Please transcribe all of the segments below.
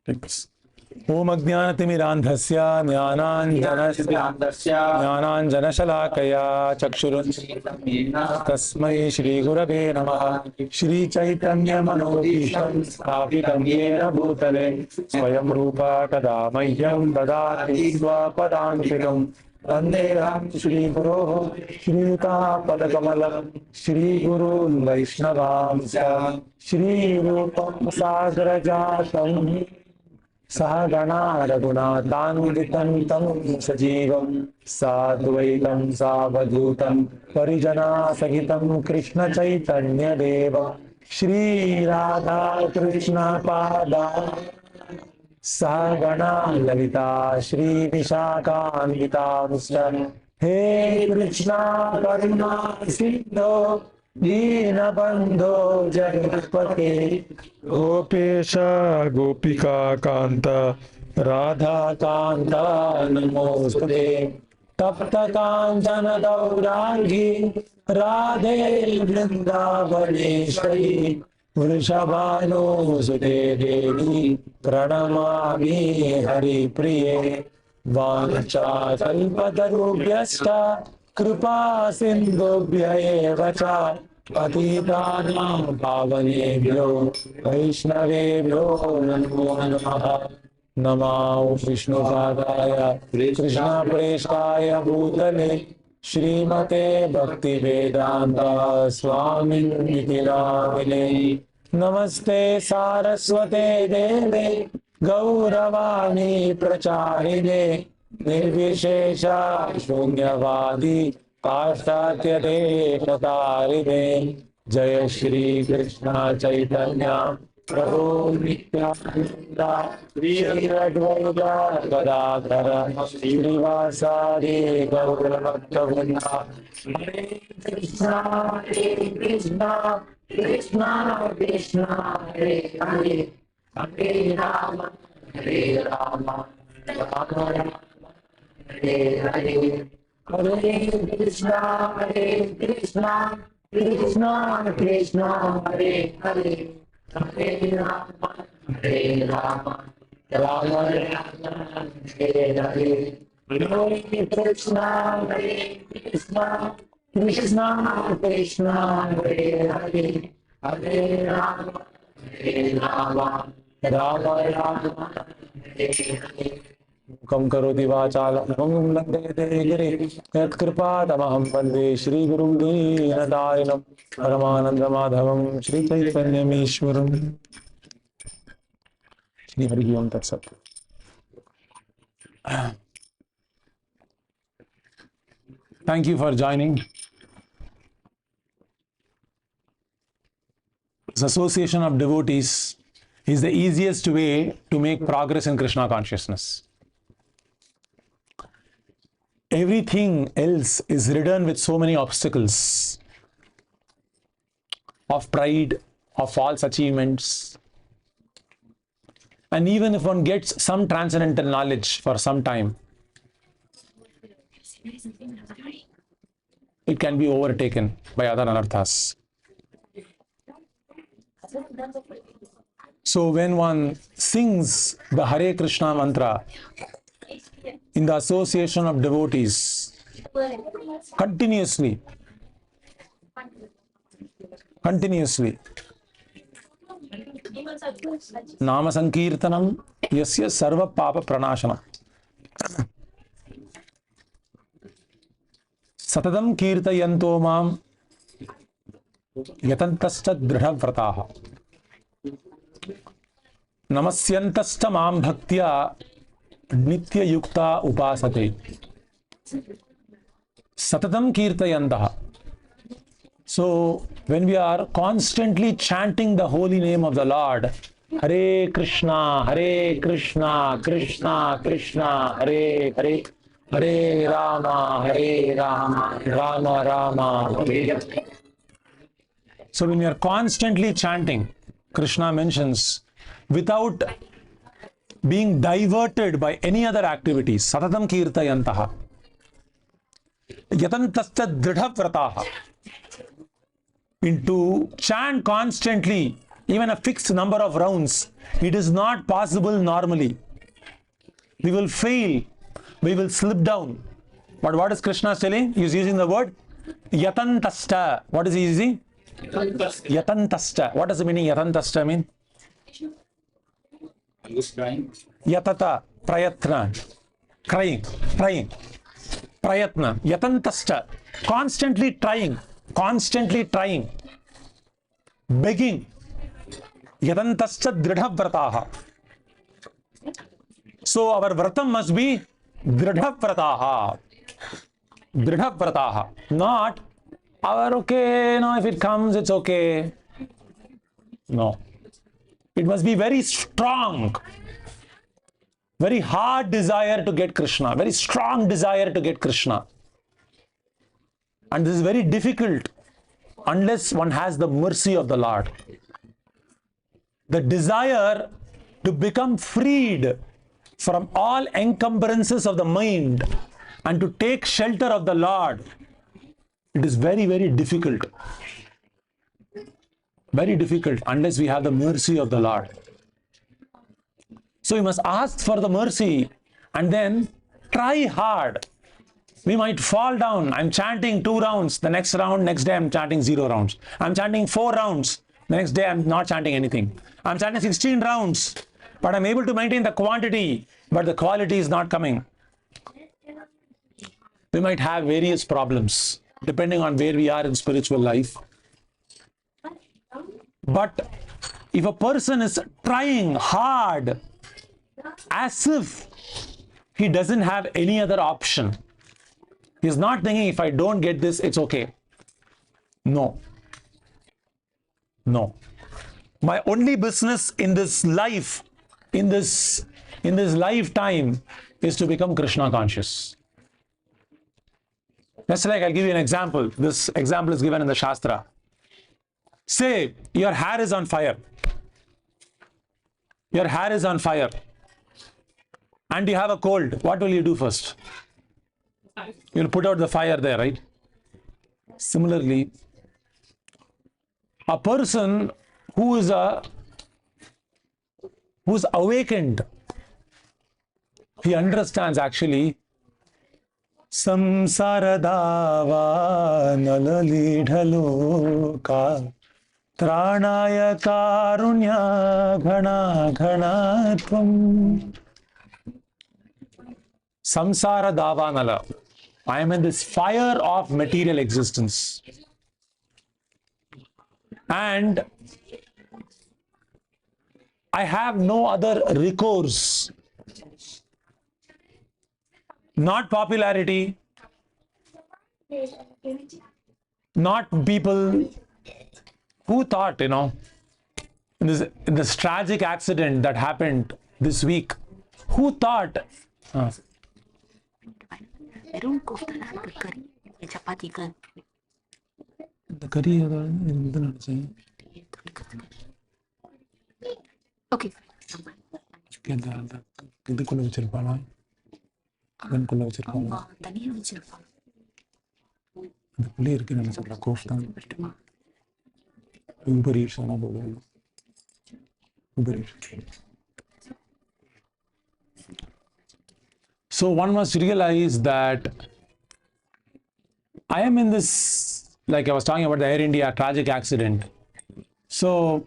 ओम अज्ञानतिमिरान्धस्य ज्ञानाञ्जनशलाकया चक्षुरुन्मीलितं तस्मै श्रीगुरवे नमः। श्रीचैतन्यमनोभीष्टं स्थापितं येन भूतले स्वयं रूपा कदा मह्यं ददाति स्वपदान्तिकम्। वन्देऽहं श्रीगुरोः श्रीयुतापदकमलं श्रीगुरून् वैष्णवांश्च श्रीरूपं सागरजातं सहगणा रघुनाथान्वितं तं सजीवं साद्वैतं सावधूतं परिजनासहितं कृष्ण चैतन्यदेवं श्रीराधा कृष्ण पादा सहगणा ललिता श्रीविशाखान्वितांश्च। हे कृष्णा करुणा सिन्धो दीनबन्धो जगत्पते गोपेश गोपिका कांत राधा कांत नमोस्तुते। तप्त कांचन गौरांगी राधे वृंदावनेश्वरी वृषभानुसुते देवी प्रणमामि हरिप्रिये। वाञ्छाकल्पतरुभ्यश्च कृपा सिन्धुभ्य एव च पतितानां पावनेभ्यो वैष्णवेभ्यो नमो नमः। नमो विष्णुपादाय कृष्णप्रेष्ठाय भूतले श्रीमते भक्तिवेदान्त स्वामिनिति नामिने। नमस्ते सारस्वते देवे गौरवाणी प्रचारिणे निर्विशेष शून्यवादी पाश्चात्य देशतारिणे। जय श्री कृष्ण चैतन्य प्रभु नित्यानंद श्री अद्वैत गदाधर श्रीवासादि गौरभक्तवृंद। हरे कृष्णा कृष्णा कृष्णा हरे हरे हरे राम राम हरे हरे हरे कृष्णा कृष्णा कृष्णा हरे हरे हरे राम राम हरे हरे। हरे कृष्णा कृष्णा कृष्णा हरे हरे हरे राम राम हरे हरे। कम करोति वाचालं भंगुं लङ्घयते गिरिं यत्कृपातमहं वन्दे श्रीगुरुं दीनदारिणं परमानन्दमाधवं श्रीचैतन्यमीश्वरम्। श्री हरि ओम तत्सत्। Thank you for joining. This association of devotees is the easiest way to make progress in Krishna consciousness. Everything else is ridden with so many obstacles of pride, of false achievements. And even if one gets some transcendental knowledge for some time, it can be overtaken by other anarthas. So when one sings the Hare Krishna mantra in the association of devotees continuously, Nama Sankirtanam Yasya Sarva Papa Pranashana Satadam Kirtayanto Mam Yatantascha Dridhavrataha Namasyantascha Mam Bhaktya Nitya Yukta Upasate Satadam Kirtayantaha. So when we are constantly chanting the holy name of the Lord, Hare Krishna, Krishna Krishna, Hare Hare, Hare Rama, Rama Rama, Hare Hare. So when we are constantly chanting, Krishna mentions, without being diverted by any other activities, Satatam Kirtayantaha, Yatantascha Dridhavrataha, into chant constantly even a fixed number of rounds. It is not possible normally. We will fail. We will slip down. But what is Krishna telling? He is using the word yatantasta. What is he using? Yatantasta. What does the meaning yatantasta mean? Yatata, prayatna, crying, prayatna, yatantasta, constantly trying, begging. Yatantasta dridha vrataha. So our vratam must be dridha vrataha, not our okay, no, if it comes, it's okay. No. It must be very strong, very hard desire to get Krishna, very strong desire to get Krishna. And this is very difficult unless one has the mercy of the Lord. The desire to become freed from all encumbrances of the mind and to take shelter of the Lord, it is very, very difficult. Very difficult unless we have the mercy of the Lord. So we must ask for the mercy and then try hard. We might fall down. I'm chanting 2 rounds. The next day I'm chanting 0 rounds. I'm chanting 4 rounds. The next day I'm not chanting anything. I'm chanting 16 rounds. But I'm able to maintain the quantity, but the quality is not coming. We might have various problems depending on where we are in spiritual life. But if a person is trying hard as if he doesn't have any other option, he's not thinking if I don't get this, it's okay. No. My only business in this life, in this lifetime, is to become Krishna conscious. Just like I'll give you an example. This example is given in the shastra. Say your hair is on fire. Your hair is on fire. And you have a cold. What will you do first? You'll put out the fire there, right? Similarly, a person who's awakened, he understands actually Samsara Dhava Nala lidhaloka Tranaya karunya ghana ghanatvam. Samsara Dhava Nala. I am in this fire of material existence. And I have no other recourse. Not popularity, not people. Who thought, in this tragic accident that happened this week, who thought? The curry. Okay. Uber Eats. So one must realize that I am in this, like I was talking about the Air India tragic accident. So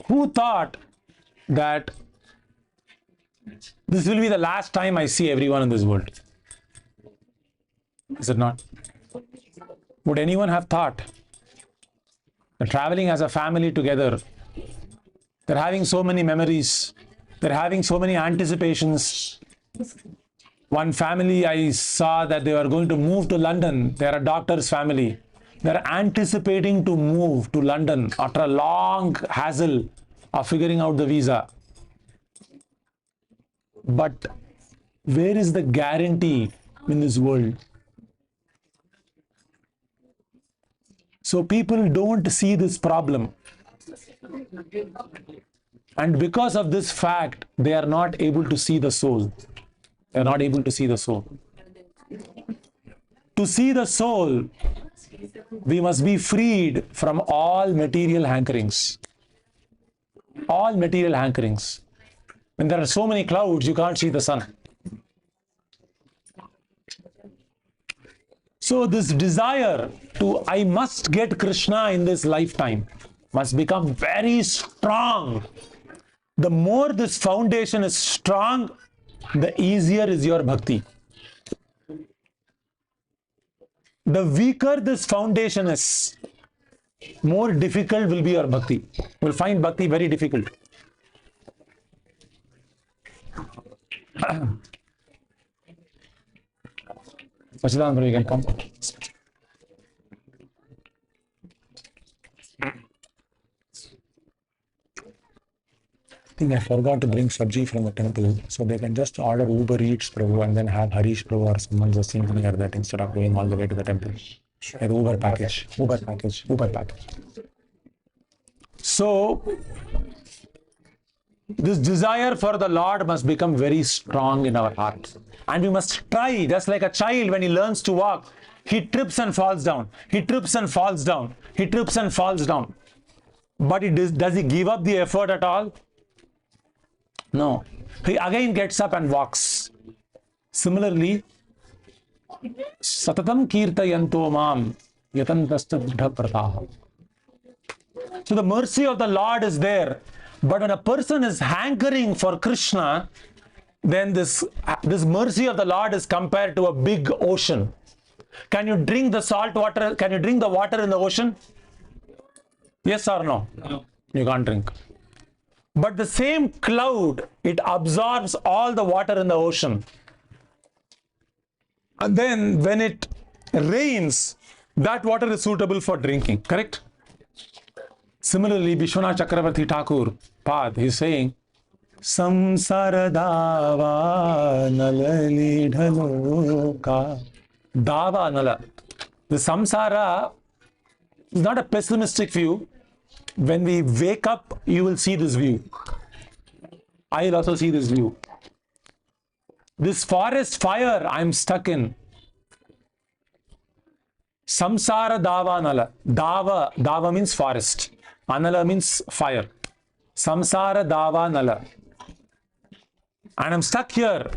who thought that this will be the last time I see everyone in this world? Is it not? Would anyone have thought that traveling as a family together, they're having so many memories, they're having so many anticipations. One family, I saw that they were going to move to London. They're a doctor's family. They're anticipating to move to London after a long hassle of figuring out the visa. But where is the guarantee in this world? So people don't see this problem. And because of this fact, they are not able to see the soul. They are not able to see the soul. To see the soul, we must be freed from all material hankerings. All material hankerings. When there are so many clouds, you can't see the sun. So this desire to, I must get Krishna in this lifetime, must become very strong. The more this foundation is strong, the easier is your bhakti. The weaker this foundation is, more difficult will be your bhakti. You will find bhakti very difficult. Sachinadan, you can come. I think I forgot to bring sabji from the temple, so they can just order Uber Eats, Prabhu, and then have Harish Prabhu or someone just sitting near that instead of going all the way to the temple. Like Uber package. So, this desire for the Lord must become very strong in our heart. And we must try, just like a child when he learns to walk, he trips and falls down. He trips and falls down. He trips and falls down. But does he give up the effort at all? No. He again gets up and walks. Similarly, Satatam kirtayanto mam yatantasta degradation. So the mercy of the Lord is there. But when a person is hankering for Krishna, then this mercy of the Lord is compared to a big ocean. Can you drink the salt water? Can you drink the water in the ocean? Yes or no? No. You can't drink. But the same cloud, it absorbs all the water in the ocean. And then when it rains, that water is suitable for drinking. Correct? Similarly, Vishwanath Chakravarti Thakur, Pad, he is saying, Samsara Dhava Nala ka. Dhava Nala. The samsara is not a pessimistic view. When we wake up, you will see this view. I will also see this view. This forest fire I am stuck in. Samsara Dhava Nala. Dhava means forest. Anala means fire. Samsara Dhava Nala. And I'm stuck here.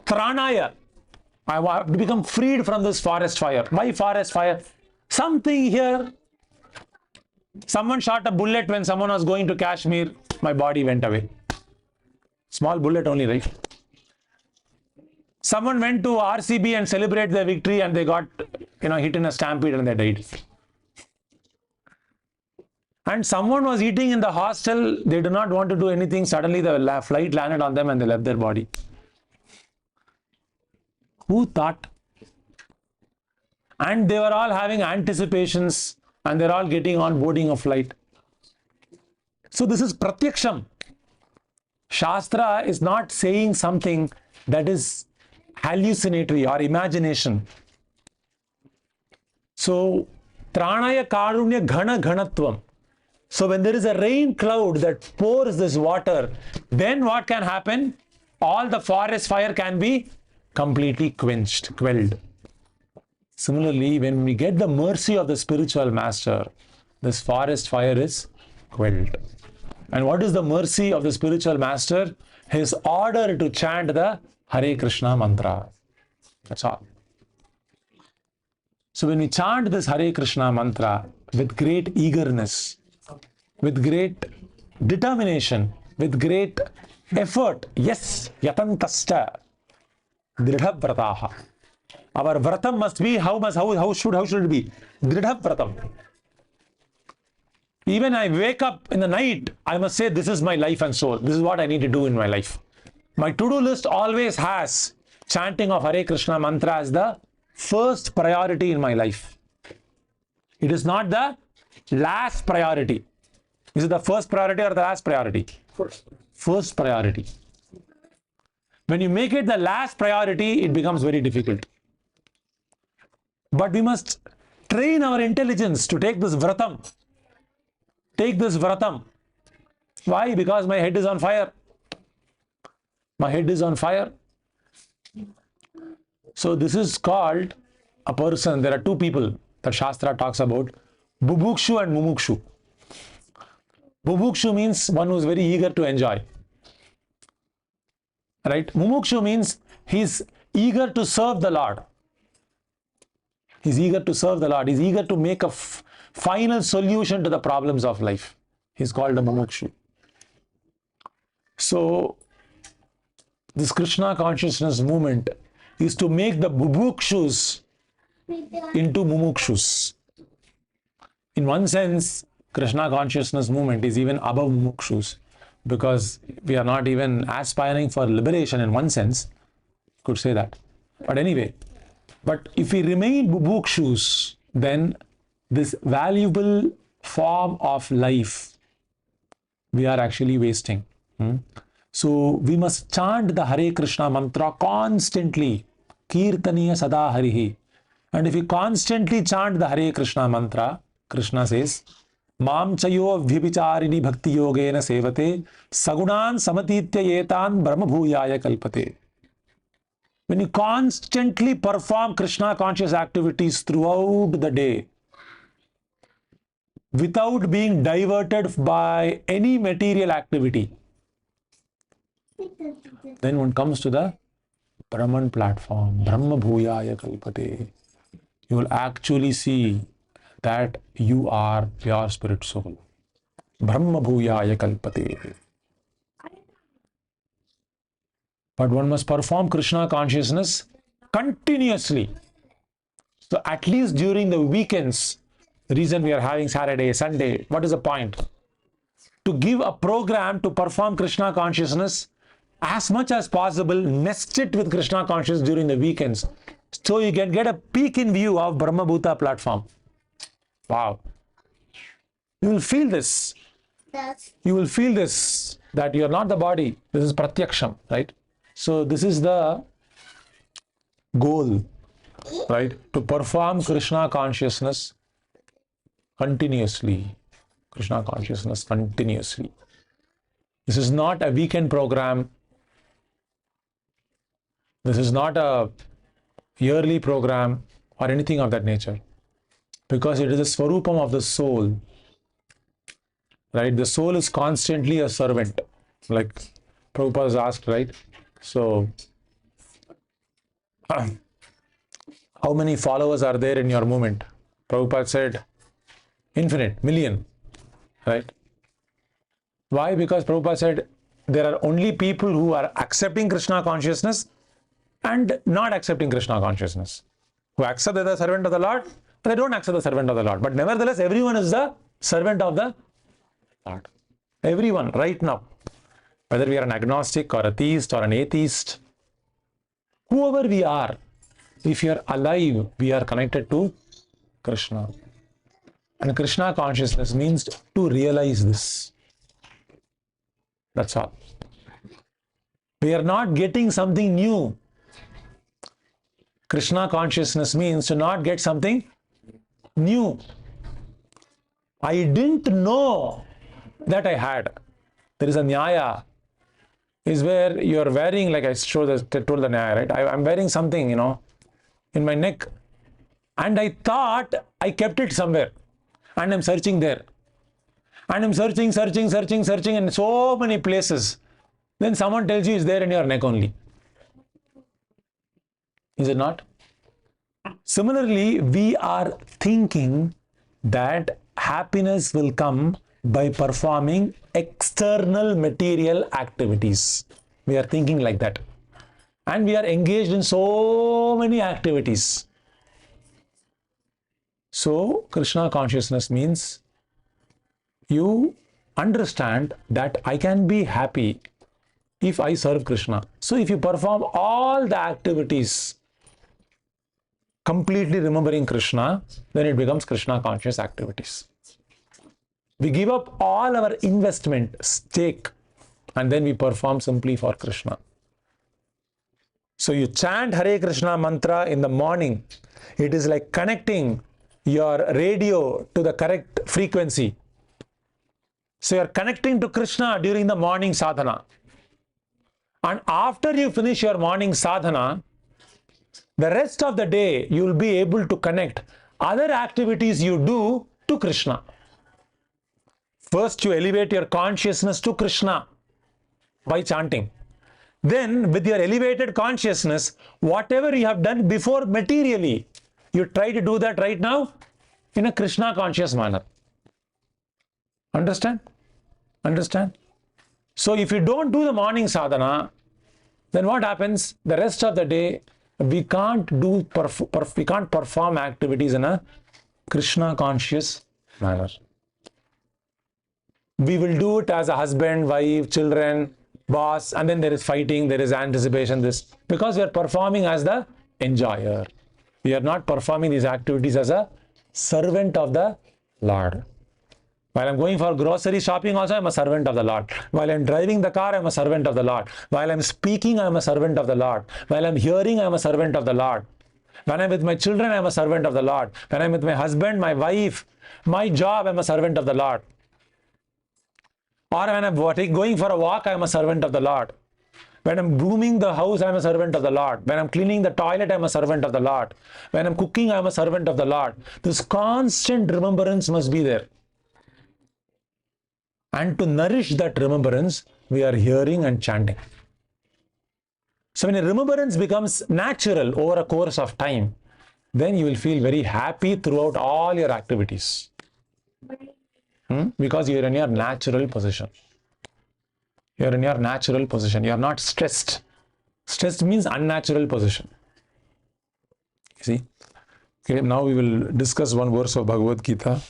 Tranaya. I want to become freed from this forest fire. Why forest fire? Something here. Someone shot a bullet when someone was going to Kashmir. My body went away. Small bullet only, right? Someone went to RCB and celebrate their victory and they got, hit in a stampede and they died. And someone was eating in the hostel. They do not want to do anything. Suddenly the flight landed on them and they left their body. Who thought? And they were all having anticipations and they're all getting on boarding a flight. So this is pratyaksham. Shastra is not saying something that is hallucinatory or imagination. So, tranaya karunya ghana ghanatvam. So when there is a rain cloud that pours this water, then what can happen? All the forest fire can be completely quelled. Similarly, when we get the mercy of the spiritual master, this forest fire is quelled. And what is the mercy of the spiritual master? His order to chant the Hare Krishna mantra. That's all. So when we chant this Hare Krishna mantra with great eagerness, with great determination, with great effort, yes, yatantasta, dridha vrataha. Our vratam must be, how should it be? Dridha vratam. Even I wake up in the night, I must say, this is my life and soul. This is what I need to do in my life. My to-do list always has chanting of Hare Krishna mantra as the first priority in my life. It is not the last priority. Is it the first priority or the last priority? First priority. When you make it the last priority, it becomes very difficult. But we must train our intelligence to take this vratam. Take this vratam. Why? Because my head is on fire. My head is on fire. So this is called a person. There are two people that Shastra talks about, Bubukshu and Mumukshu. Bubukshu means one who is very eager to enjoy. Right? Mumukshu means he's eager to serve the Lord. He's eager to serve the Lord. He's eager to make a final solution to the problems of life. He's called a mumukshu. So, this Krishna consciousness movement is to make the bubukshus into mumukshus. In one sense, Krishna consciousness movement is even above mumukshus, because we are not even aspiring for liberation in one sense. Could say that. But anyway, but if we remain bubukshus, then this valuable form of life we are actually wasting. So we must chant the Hare Krishna mantra constantly. Kirtaniya sada harihi. And if we constantly chant the Hare Krishna mantra, Krishna says, Mam chayo vibhicharini bhakti yogena sevate sagunan samatitya yetan brahma bhuyaya kalpate. When you constantly perform Krishna conscious activities throughout the day, without being diverted by any material activity, then one comes to the Brahman platform, Brahma Bhuyaya Kalpate. You will actually see that you are pure spirit soul. Brahma Bhuyaya Kalpate. But one must perform Krishna consciousness continuously. So at least during the weekends, the reason we are having Saturday, Sunday, what is the point? To give a program to perform Krishna consciousness as much as possible, nest it with Krishna consciousness during the weekends, so you can get a peek in view of Brahma Bhuta platform. Wow. You will feel this. You will feel this, that you are not the body. This is pratyaksham, right? So this is the goal, right? To perform Krishna consciousness continuously. Krishna consciousness continuously. This is not a weekend program. This is not a yearly program or anything of that nature. Because it is the swarupam of the soul. Right? The soul is constantly a servant. Like Prabhupada has asked, right? So, how many followers are there in your movement? Prabhupada said, infinite, million. Right? Why? Because Prabhupada said, there are only people who are accepting Krishna consciousness and not accepting Krishna consciousness. Who accept that they are the servant of the Lord, but they don't accept the servant of the Lord. But nevertheless, everyone is the servant of the Lord. Everyone, right now. Whether we are an agnostic or a theist or an atheist, whoever we are, if you are alive, we are connected to Krishna. And Krishna consciousness means to realize this. That's all. We are not getting something new. Krishna consciousness means to not get something new. I didn't know that I had. There is a nyaya, is where you are wearing, like I told the nyaya, right? I'm wearing something, in my neck, and I thought I kept it somewhere, and I'm searching there, and I'm searching in so many places. Then someone tells you it's there in your neck only. Is it not? Similarly, we are thinking that happiness will come by performing external material activities. We are thinking like that. And we are engaged in so many activities. So, Krishna consciousness means you understand that I can be happy if I serve Krishna. So, if you perform all the activities completely remembering Krishna, then it becomes Krishna conscious activities. We give up all our investment stake and then we perform simply for Krishna. So you chant Hare Krishna mantra in the morning. It is like connecting your radio to the correct frequency. So you are connecting to Krishna during the morning sadhana. And after you finish your morning sadhana, the rest of the day you will be able to connect other activities you do to Krishna. First, you elevate your consciousness to Krishna by chanting. Then, with your elevated consciousness, whatever you have done before materially, you try to do that right now in a Krishna conscious manner. Understand? Understand? So, if you don't do the morning sadhana, then what happens? The rest of the day, we can't perform activities in a Krishna conscious manner. We will do it as a husband, wife, children, boss, and then there is fighting, there is anticipation, this, because we are performing as the enjoyer. We are not performing these activities as a servant of the Lord. While I'm going for grocery shopping also, I'm a servant of the Lord. While I'm driving the car, I'm a servant of the Lord. While I'm speaking, I'm a servant of the Lord. While I'm hearing, I'm a servant of the Lord. When I'm with my children, I'm a servant of the Lord. When I'm with my husband, my wife, my job, I'm a servant of the Lord. Or when I'm going for a walk, I'm a servant of the Lord. When I'm grooming the house, I'm a servant of the Lord. When I'm cleaning the toilet, I'm a servant of the Lord. When I'm cooking, I'm a servant of the Lord. This constant remembrance must be there. And to nourish that remembrance, we are hearing and chanting. So when a remembrance becomes natural over a course of time, then you will feel very happy throughout all your activities. Because you are in your natural position. You are in your natural position. You are not stressed. Stressed means unnatural position. See? Okay, now we will discuss one verse of Bhagavad Gita.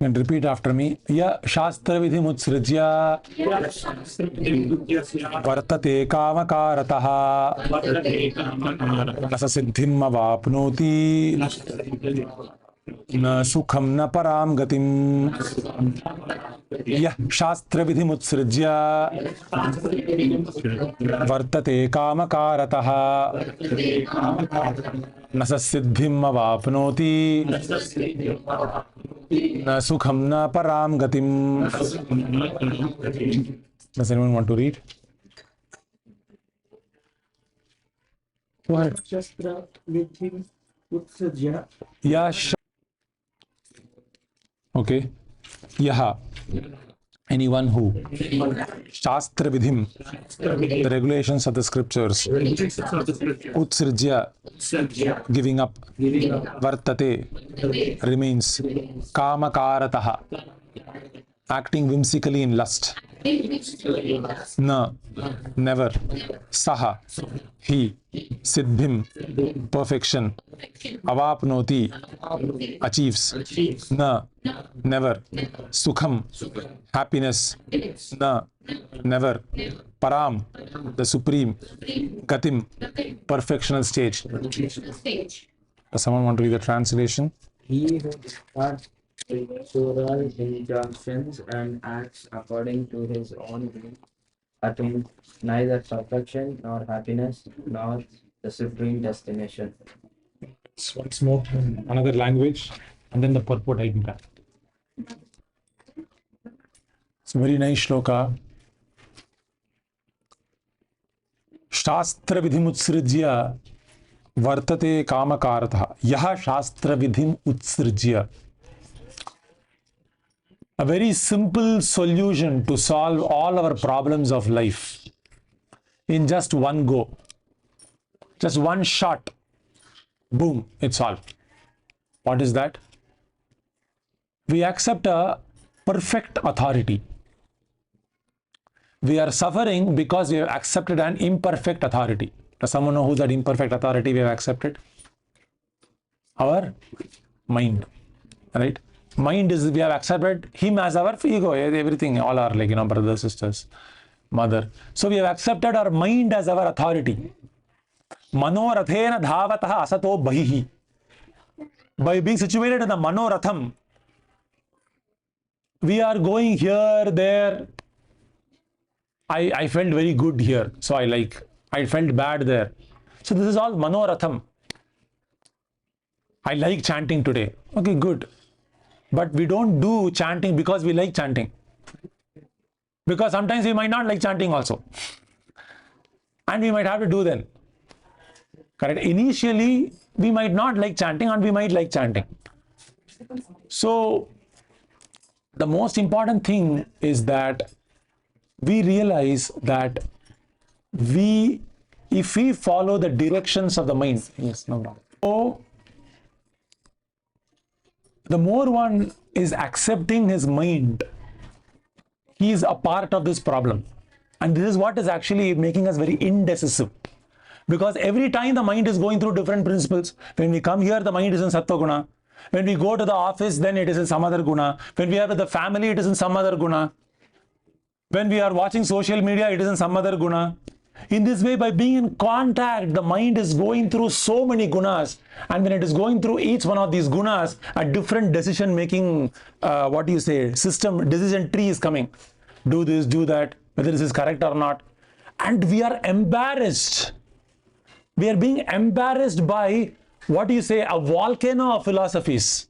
And repeat after me. Ya shastra vidhi mutsrijya vartate kamakarataha nasa siddhim avapnoti na sukham na param gatim. Ya shastra vidhi mutsrijya vartate kamakarataha nasa siddhim avapnoti na sukham na param gatim. Does anyone want to read? Go ahead. Yash. Okay. Yaha. Anyone who. Shastra vidhim. The regulations of the scriptures. Utsrijya. Giving up. Vartate. Remains. Kamakarataha. Acting whimsically in lust. Na. Never. Saha. He. Siddhim. Perfection. Avapnoti. Achieves. Na. Never. Sukham. Happiness. Na. Never. Param. The supreme. Gatim. Perfectional stage. Does someone want to read the translation? He who discards scriptural injunctions and acts according to his own will attains neither perfection nor happiness nor the supreme destination. Once more, another language, and then the purport I'll be back. It's a very nice shloka. Shastra vidhim utsrijya vartate kamakarataha. Yaha shastra vidhim utsrijya. A very simple solution to solve all our problems of life in just one go. Just one shot. Boom, it's solved. What is that? We accept a perfect authority. We are suffering because we have accepted an imperfect authority. Does someone know who that imperfect authority we have accepted? Our mind, right? Mind is, we have accepted him as our ego, everything, all are like, brothers, sisters, mother. So we have accepted our mind as our authority. Manorathena dhavataha asato bahihi. By being situated in the manoratham, we are going here, there. I felt very good here, so I felt bad there. So this is all manoratham. I like chanting today. Okay, good. But we don't do chanting because we like chanting. Because sometimes we might not like chanting also. And we might have to do then. Correct? Initially, we might not like chanting and we might like chanting. So the most important thing is that we realize that if we follow the directions of the mind, yes, no problem. So the more one is accepting his mind, he is a part of this problem. And this is what is actually making us very indecisive. Because every time the mind is going through different principles. When we come here, the mind is in Sattva Guna. When we go to the office, then it is in some other Guna. When we are with the family, it is in some other Guna. When we are watching social media, it is in some other Guna. In this way, by being in contact, the mind is going through so many gunas, and when it is going through each one of these gunas, a different decision making, system, decision tree is coming. Do this, do that, whether this is correct or not. And we are embarrassed. We are being embarrassed by, a volcano of philosophies.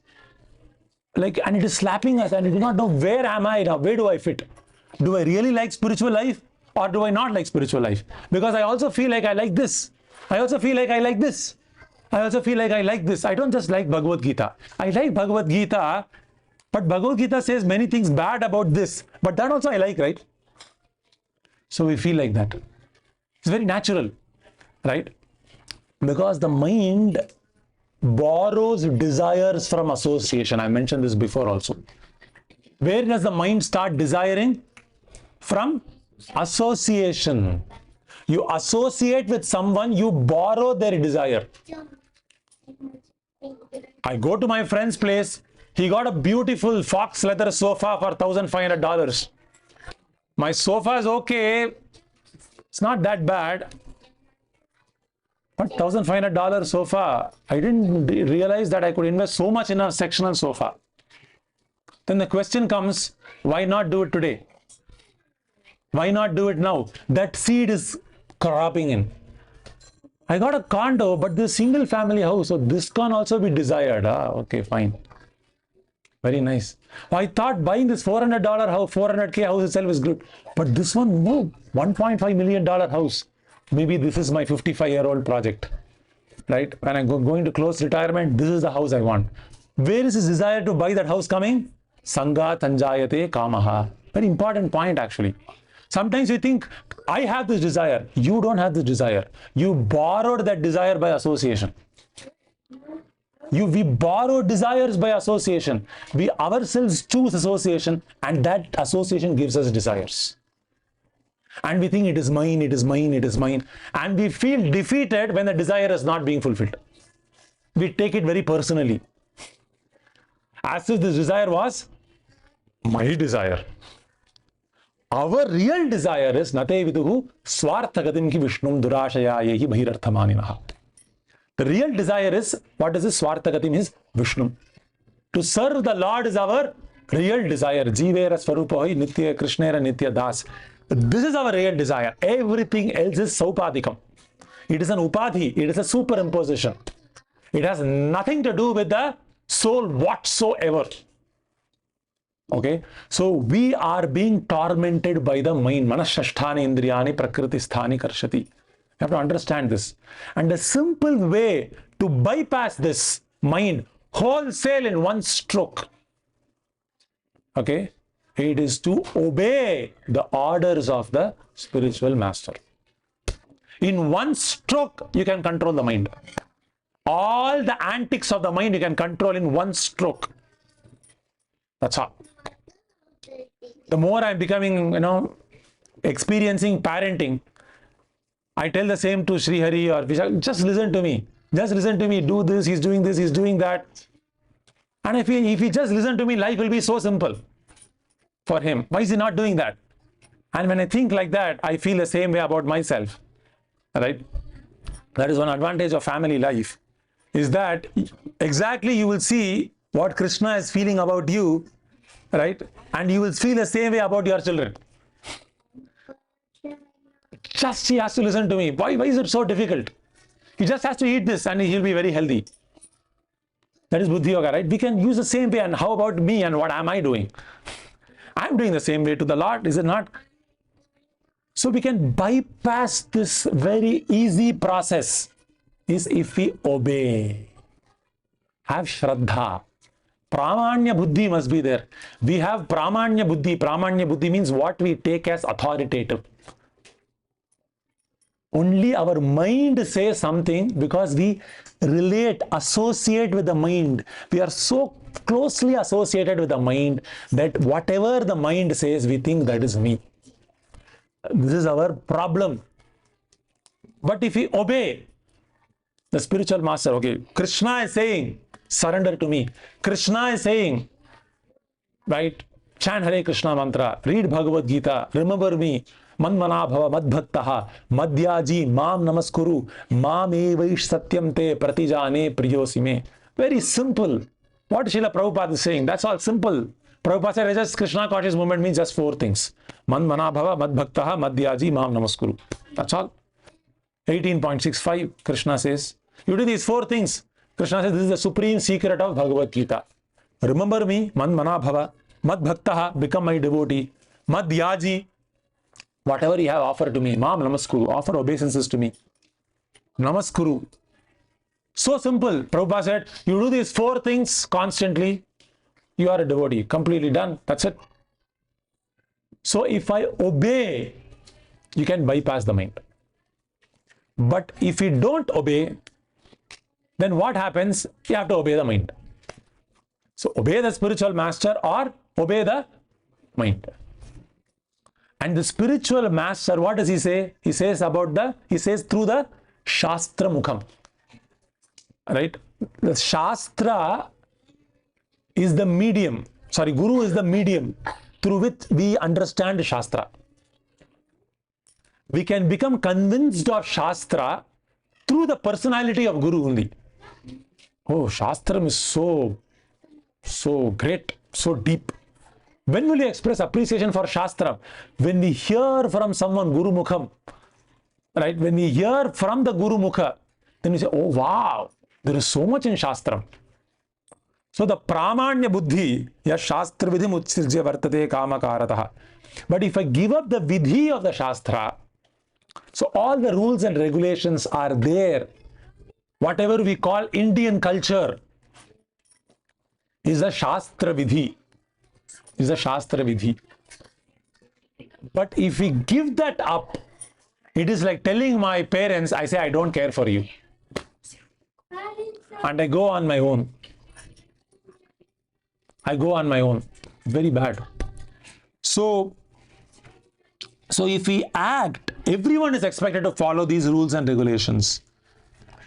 And it is slapping us, and we do not know, where am I now? Where do I fit? Do I really like spiritual life? Or do I not like spiritual life? Because I also feel like I like this. I also feel like I like this. I also feel like I like this. I don't just like Bhagavad Gita. I like Bhagavad Gita, but Bhagavad Gita says many things bad about this. But that also I like, right? So we feel like that. It's very natural, right? Because the mind borrows desires from association. I mentioned this before also. Where does the mind start desiring? From association. You associate with someone, you borrow their desire. I go to my friend's place, he got a beautiful fox leather sofa for $1,500. My sofa is okay, it's not that bad, but $1,500 sofa, I didn't realize that I could invest so much in a sectional sofa. Then the question comes, why not do it today? Why not do it now? That seed is cropping in. I got a condo, but this single family house, so this can also be desired. Okay, fine. Very nice. I thought buying this $400 house, 400K house itself is good. But this one, no, $1.5 million house. Maybe this is my 55-year-old project. Right? When I'm going to close retirement, this is the house I want. Where is his desire to buy that house coming? Sangha, tanjayate, kamaha. Very important point actually. Sometimes you think, I have this desire. You don't have this desire. You borrowed that desire by association. We borrow desires by association. We ourselves choose association, and that association gives us desires. And we think it is mine, it is mine, it is mine. And we feel defeated when the desire is not being fulfilled. We take it very personally. As if this desire was my desire. Our real desire is nate viduhu swarthagatim ki vishnum durashaya yehi bhirarthamaninaha. The real desire is, what is this? Swarthagatim is Vishnu. To serve the Lord is our real desire. Jivera svarupahi nitya krishnera nitya das. This is our real desire. Everything else is saupadikam. It is an upadhi. It is a superimposition. It has nothing to do with the soul whatsoever. Okay, so we are being tormented by the mind. Manashashthani indriyani prakriti sthani karshati. You have to understand this. And a simple way to bypass this mind wholesale in one stroke, okay, it is to obey the orders of the spiritual master. In one stroke, you can control the mind. All the antics of the mind you can control in one stroke. That's all. The more I'm becoming, experiencing parenting, I tell the same to Sri Hari or Vishal, just listen to me. Just listen to me. Do this, he's doing this, he's doing that. And if he just listen to me, life will be so simple for him. Why is he not doing that? And when I think like that, I feel the same way about myself. Right? That is one advantage of family life. Is that exactly you will see what Krishna is feeling about you, right? And you will feel the same way about your children. Just he has to listen to me. Why is it so difficult? He just has to eat this and he'll be very healthy. That is Buddhi Yoga, right? We can use the same way. And how about me and what am I doing? I'm doing the same way to the Lord, is it not? So we can bypass this very easy process is if we obey, have Shraddha. Pramanya Buddhi must be there. We have Pramanya Buddhi. Pramanya Buddhi means what we take as authoritative. Only our mind says something because we relate, associate with the mind. We are so closely associated with the mind that whatever the mind says, we think that is me. This is our problem. But if we obey the spiritual master, okay, Krishna is saying, surrender to me. Krishna is saying, right, chant Hare Krishna mantra, read Bhagavad Gita, remember me, manmana bhava madbhaktaha, madhyaji mam namaskuru, mam evaish satyam te pratijane priyosime. Very simple. What Srila Prabhupada is saying, that's all simple. Prabhupada said, just Krishna conscious movement means just 4 things. Manmana bhava madbhaktaha, madhyaji mam namaskuru. That's all. 18.65, Krishna says, you do these 4 things. Krishna says, this is the supreme secret of Bhagavad Gita. Remember me, manmana bhava, madbhaktaha, become my devotee, madhyaji, whatever you have offered to me, mam namaskuru, offer obeisances to me. Namaskuru. So simple. Prabhupada said, you do these 4 things constantly, you are a devotee. Completely done. That's it. So if I obey, you can bypass the mind. But if you don't obey, then what happens? You have to obey the mind. So obey the spiritual master or obey the mind. And the spiritual master, what does he say? He says through the shastra mukham. Right? The shastra is the medium. Sorry, Guru is the medium through which we understand shastra. We can become convinced of shastra through the personality of Guru only. Oh, shastram is so great, so deep. When will you express appreciation for shastra? When we hear from someone Guru Mukham, right? When we hear from the Guru Mukha, then we say, oh wow, there is so much in shastram. So the pramanya buddhi, ya shastra vidhi mutsirjya vartate kamakarataha. But if I give up the vidhi of the shastra, so all the rules and regulations are there. Whatever we call Indian culture is a shastra vidhi. But if we give that up, it is like telling my parents, I say, I don't care for you. And I go on my own. Very bad. So if we act, everyone is expected to follow these rules and regulations.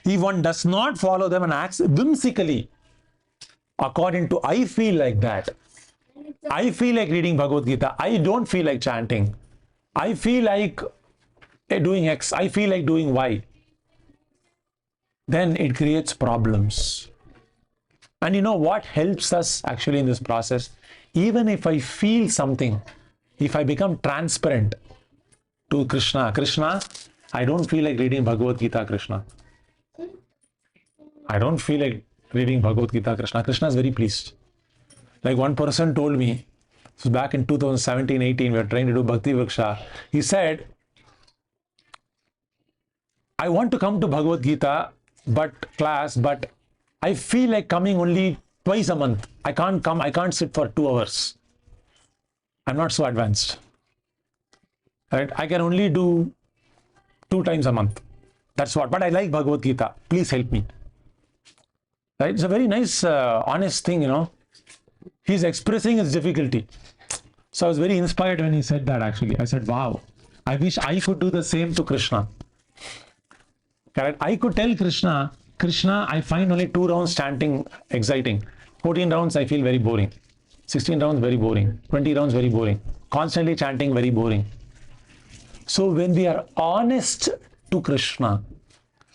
If one does not follow them and acts whimsically, according to I feel like that, I feel like reading Bhagavad Gita, I don't feel like chanting, I feel like doing X, I feel like doing Y, then it creates problems. And you know what helps us actually in this process? Even if I feel something, if I become transparent to Krishna, I don't feel like reading Bhagavad Gita, Krishna. I don't feel like reading Bhagavad Gita, Krishna. Krishna is very pleased. Like one person told me, this was back in 2017-18, we were trying to do Bhakti Vriksha. He said, I want to come to Bhagavad Gita class, but I feel like coming only twice a month. I can't sit for 2 hours. I'm not so advanced. Right? I can only do 2 times a month. That's what. But I like Bhagavad Gita. Please help me. Right? It's a very nice, honest thing, you know. He's expressing his difficulty. So I was very inspired when he said that actually. I said, wow, I wish I could do the same to Krishna. Correct? I could tell Krishna, I find only 2 rounds chanting exciting. 14 rounds, I feel very boring. 16 rounds, very boring. 20 rounds, very boring. Constantly chanting, very boring. So when we are honest to Krishna,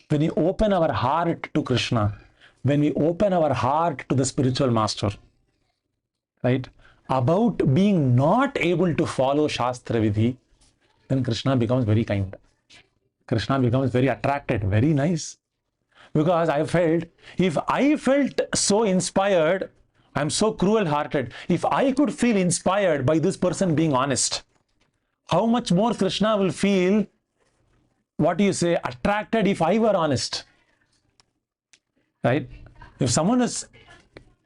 when we open our heart to Krishna, when we open our heart to the spiritual master, right, about being not able to follow Shastra Vidhi, then Krishna becomes very kind. Krishna becomes very attracted, very nice. Because if I felt so inspired, I'm so cruel-hearted. If I could feel inspired by this person being honest, how much more Krishna will feel, attracted if I were honest. right? If someone is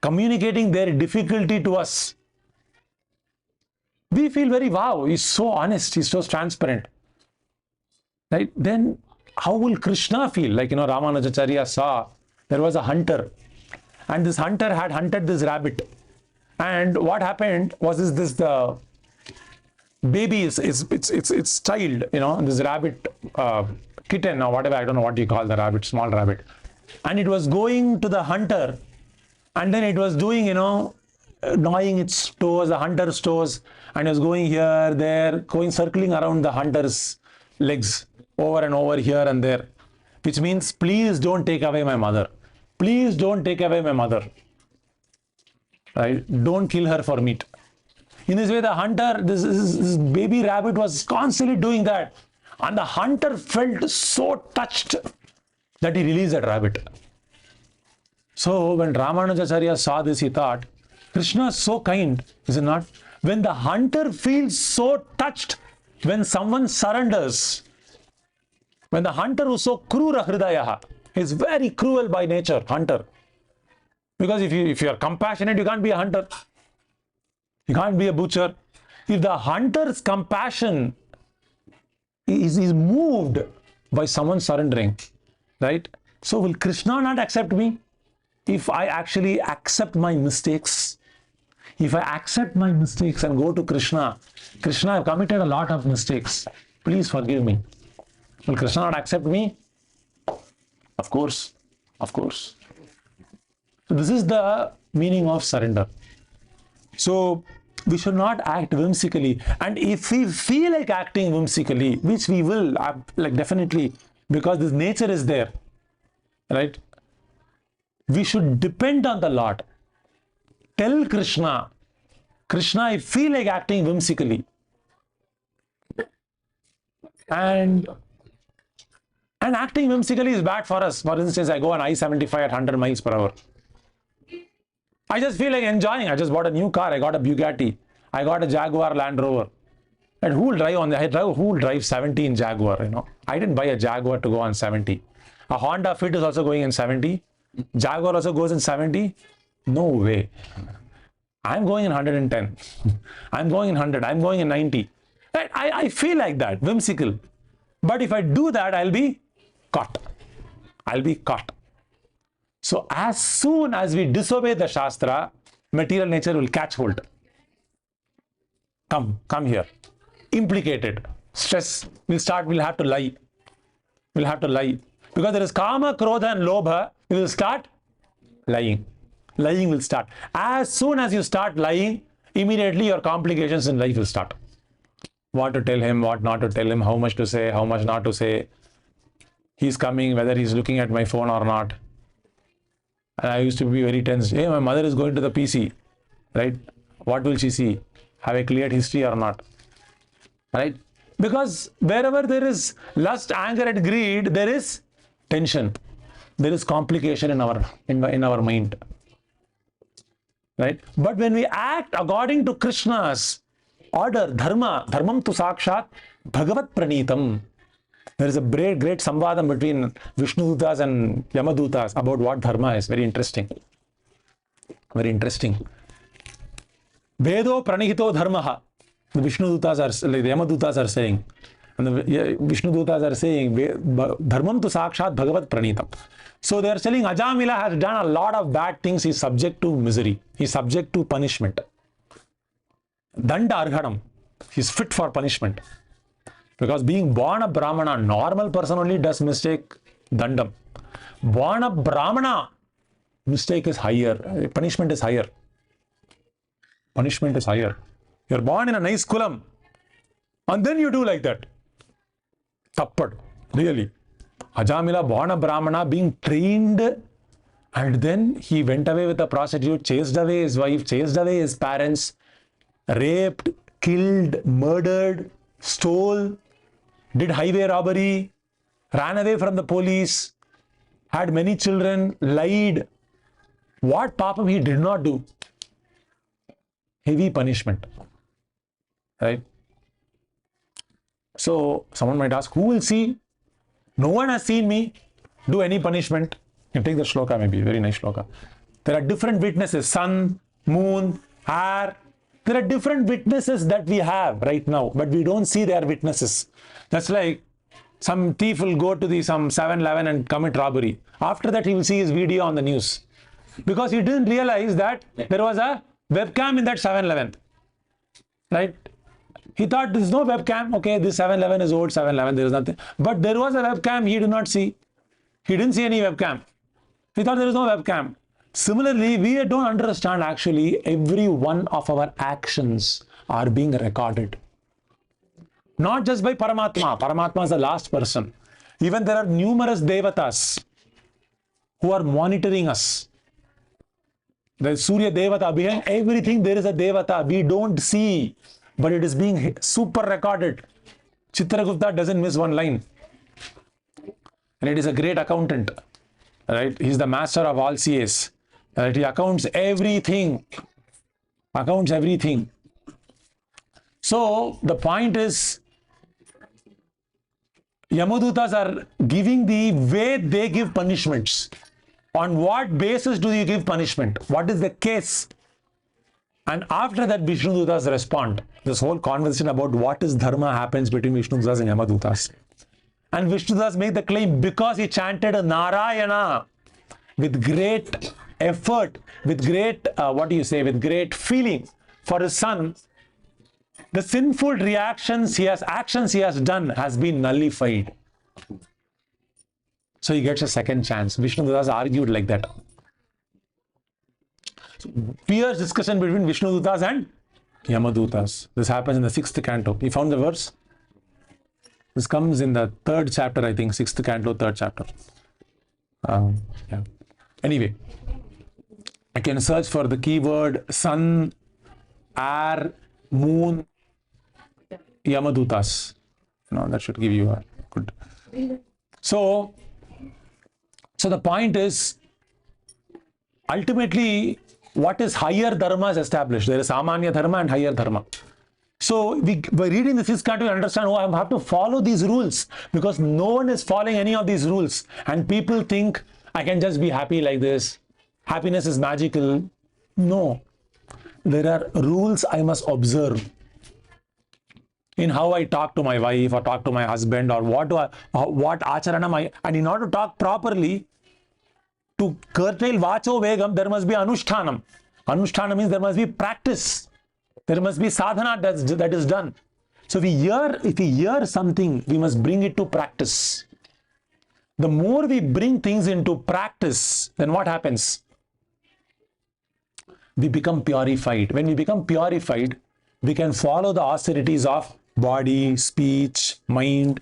communicating their difficulty to us, we feel very wow, he's so honest, he's so transparent, right? Then how will Krishna feel? Like, Ramanujacharya saw there was a hunter, and this hunter had hunted this rabbit, and what happened was the baby is it's child, this rabbit, kitten or whatever, I don't know what you call the rabbit, small rabbit, and it was going to the hunter, and then it was doing, gnawing its toes, the hunter's toes, and it was going here, there, going circling around the hunter's legs over and over here and there, which means, please don't take away my mother. Please don't take away my mother. Right? Don't kill her for meat. In this way, the hunter, this baby rabbit was constantly doing that. And the hunter felt so touched that he released that rabbit. So when Ramanujacharya saw this, he thought, Krishna is so kind, is it not? When the hunter feels so touched, when someone surrenders, when the hunter who's so krura hridayaha, is very cruel by nature, hunter. Because if you are compassionate, you can't be a hunter. You can't be a butcher. If the hunter's compassion is moved by someone surrendering, right? So will Krishna not accept me? If I actually accept my mistakes, if I accept my mistakes and go to Krishna, Krishna, I've committed a lot of mistakes. Please forgive me. Will Krishna not accept me? Of course. Of course. So this is the meaning of surrender. So we should not act whimsically. And if we feel like acting whimsically, which we will, like definitely, because this nature is there, right? We should depend on the Lord. Tell Krishna, Krishna, I feel like acting whimsically. And acting whimsically is bad for us. For instance, I go on I-75 at 100 miles per hour. I just feel like enjoying. I just bought a new car. I got a Bugatti. I got a Jaguar Land Rover. And who will drive on that? Who will drive 70 in Jaguar? I didn't buy a Jaguar to go on 70. A Honda Fit is also going in 70. Jaguar also goes in 70. No way. I'm going in 110. I'm going in 100. I'm going in 90. I feel like that, whimsical. But if I do that, I'll be caught. I'll be caught. So as soon as we disobey the shastra, material nature will catch hold. Come here. Implicated. Stress. We'll have to lie. We'll have to lie. Because there is kama, krodha and lobha, we will start lying. Lying will start. As soon as you start lying, immediately your complications in life will start. What to tell him, what not to tell him, how much to say, how much not to say. He's coming, whether he's looking at my phone or not. And I used to be very tense. Hey, my mother is going to the PC, right? What will she see? Have I cleared history or not? Right? Because wherever there is lust, anger, and greed, there is tension. There is complication in our mind. Right? But when we act according to Krishna's order, dharmam tu sakshat bhagavat pranitam. There is a great samvadam between Vishnudutas and Yamadutas about what dharma is. Very interesting. Very interesting. Vedo pranihito dharmaha. The Yamadutas are saying. And the Vishnudutas are saying, dharmam tu sakshat bhagavat pranitam. So they are saying Ajamila has done a lot of bad things. He is subject to misery. He is subject to punishment. Danda arghadam. He is fit for punishment. Because being born a Brahmana, normal person only does mistake dandam. Born a Brahmana, mistake is higher. Punishment is higher. Punishment is higher. You're born in a nice kulam. And then you do like that. Tappad. Really. Ajamila, born a Brahmana, being trained, and then he went away with a prostitute, chased away his wife, chased away his parents, raped, killed, murdered, stole, did highway robbery, ran away from the police, had many children, lied. What papam he did not do? Heavy punishment. Right? So someone might ask, who will see? No one has seen me do any punishment. You can take the shloka, maybe, very nice shloka. There are different witnesses, sun, moon, air. There are different witnesses that we have right now, but we don't see their witnesses. That's like some thief will go to some 7-Eleven and commit robbery. After that, he will see his video on the news. Because he didn't realize that there was a webcam in that 7-Eleven. Right? He thought there is no webcam. Okay, this 7-Eleven is old 7-Eleven, there is nothing. But there was a webcam he did not see. He didn't see any webcam. He thought there is no webcam. Similarly, we don't understand actually every one of our actions are being recorded. Not just by Paramatma. Paramatma is the last person. Even there are numerous devatas who are monitoring us. The Surya Devata, behind everything there is a Devata. We don't see, but it is being super recorded. Chitragupta doesn't miss one line. And it is a great accountant. Right? He's the master of all CAs. Right? He accounts everything. Accounts everything. So the point is, Yamadutas are giving the way they give punishments. On what basis do you give punishment? What is the case? And after that, Vishnudutas respond. This whole conversation about what is dharma happens between Vishnudutas and Yamadutas. And Vishnudutas made the claim because he chanted a Narayana with great effort, with great, with great feeling for his son. The sinful actions he has done has been nullified. So he gets a second chance. Vishnudutas argued like that. So, fierce discussion between Vishnudutas and Yamadutas. This happens in the 6th canto. You found the verse? This comes in the 3rd chapter, I think, 6th canto, 3rd chapter. Yeah. Anyway, I can search for the keyword sun, air, moon, Yamadutas. No, that should give you a good. So the point is, ultimately, what is higher dharma is established. There is Samanya dharma and higher dharma. So by reading the 6th canto, you understand, I have to follow these rules because no one is following any of these rules. And people think, I can just be happy like this. Happiness is magical. No. There are rules I must observe in how I talk to my wife or talk to my husband or what acharana and in order to talk properly, to curtail vacho vegam, there must be anushtanam. Anushtanam means there must be practice. There must be sadhana that is done. So if we hear something, we must bring it to practice. The more we bring things into practice, then what happens? We become purified. When we become purified, we can follow the austerities of body, speech, mind.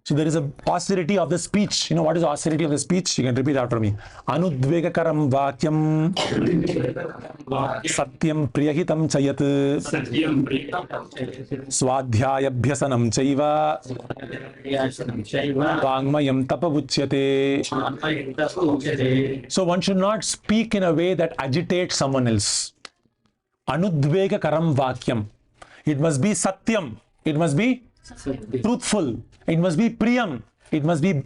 So there is a austerity of the speech. You know what is austerity of the speech? You can repeat after me. Anudvegakaram vakyam satyam priyahitam chayat swadhyayabhyasanam chaiva vangmayam tapavuchyate. So one should not speak in a way that agitates someone else. Anudvegakaram vakyam. It must be satyam. It must be truthful. It must be priyam. It must be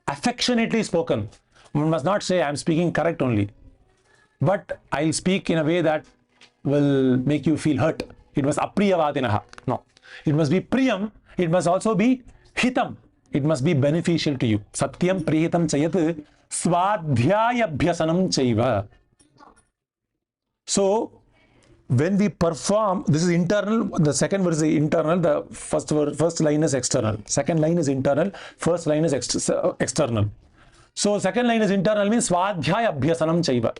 affectionately spoken. One must not say, I am speaking correct only. But I'll speak in a way that will make you feel hurt. It must apriyavadinaha. No. It must be priyam. It must also be hitam. It must be beneficial to you. Satyam prihitam chayat swadhyayabhyasanam chaiva. So, when we perform, this is internal, the second verse is internal, the first line is external. Second line is internal, first line is external. So second line is internal means swadhyaya abhyasanam chaiva.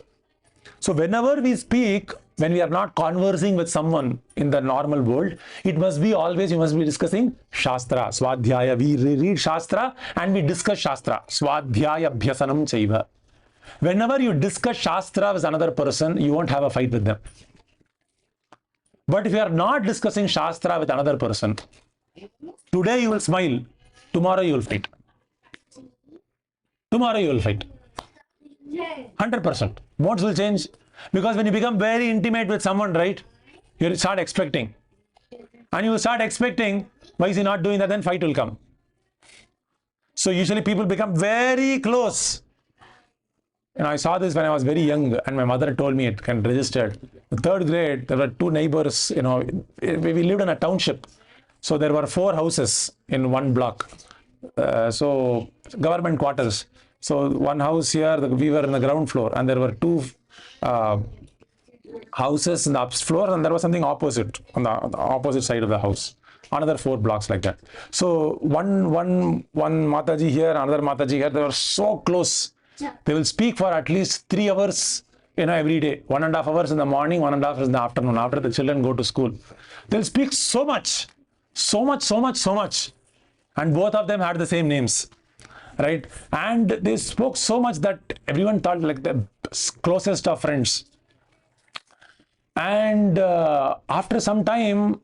So whenever we speak, when we are not conversing with someone in the normal world, it must be always, you must be discussing shastra, swadhyaya. We read shastra and we discuss shastra, swadhyaya abhyasanam chaiva. Whenever you discuss shastra with another person, you won't have a fight with them. But if you are not discussing shastra with another person, today you will smile, tomorrow you will fight. Tomorrow you will fight. 100%. Modes will change. Because when you become very intimate with someone, right, you start expecting. And you will start expecting, why is he not doing that? Then fight will come. So usually people become very close And I saw this when I was very young, and my mother told me it can register. The third grade, there were two neighbors, we lived in a township. So there were 4 houses in one block. So government quarters. So one house here, we were in the ground floor, and there were 2 houses in the upper floor, and there was something opposite on the opposite side of the house. Another 4 blocks like that. So one Mataji here, another Mataji here. They were so close. They will speak for at least 3 hours, every day. 1.5 hours in the morning, 1.5 hours in the afternoon, after the children go to school. They'll speak so much. And both of them had the same names, right? And they spoke so much that everyone thought like the closest of friends. And after some time,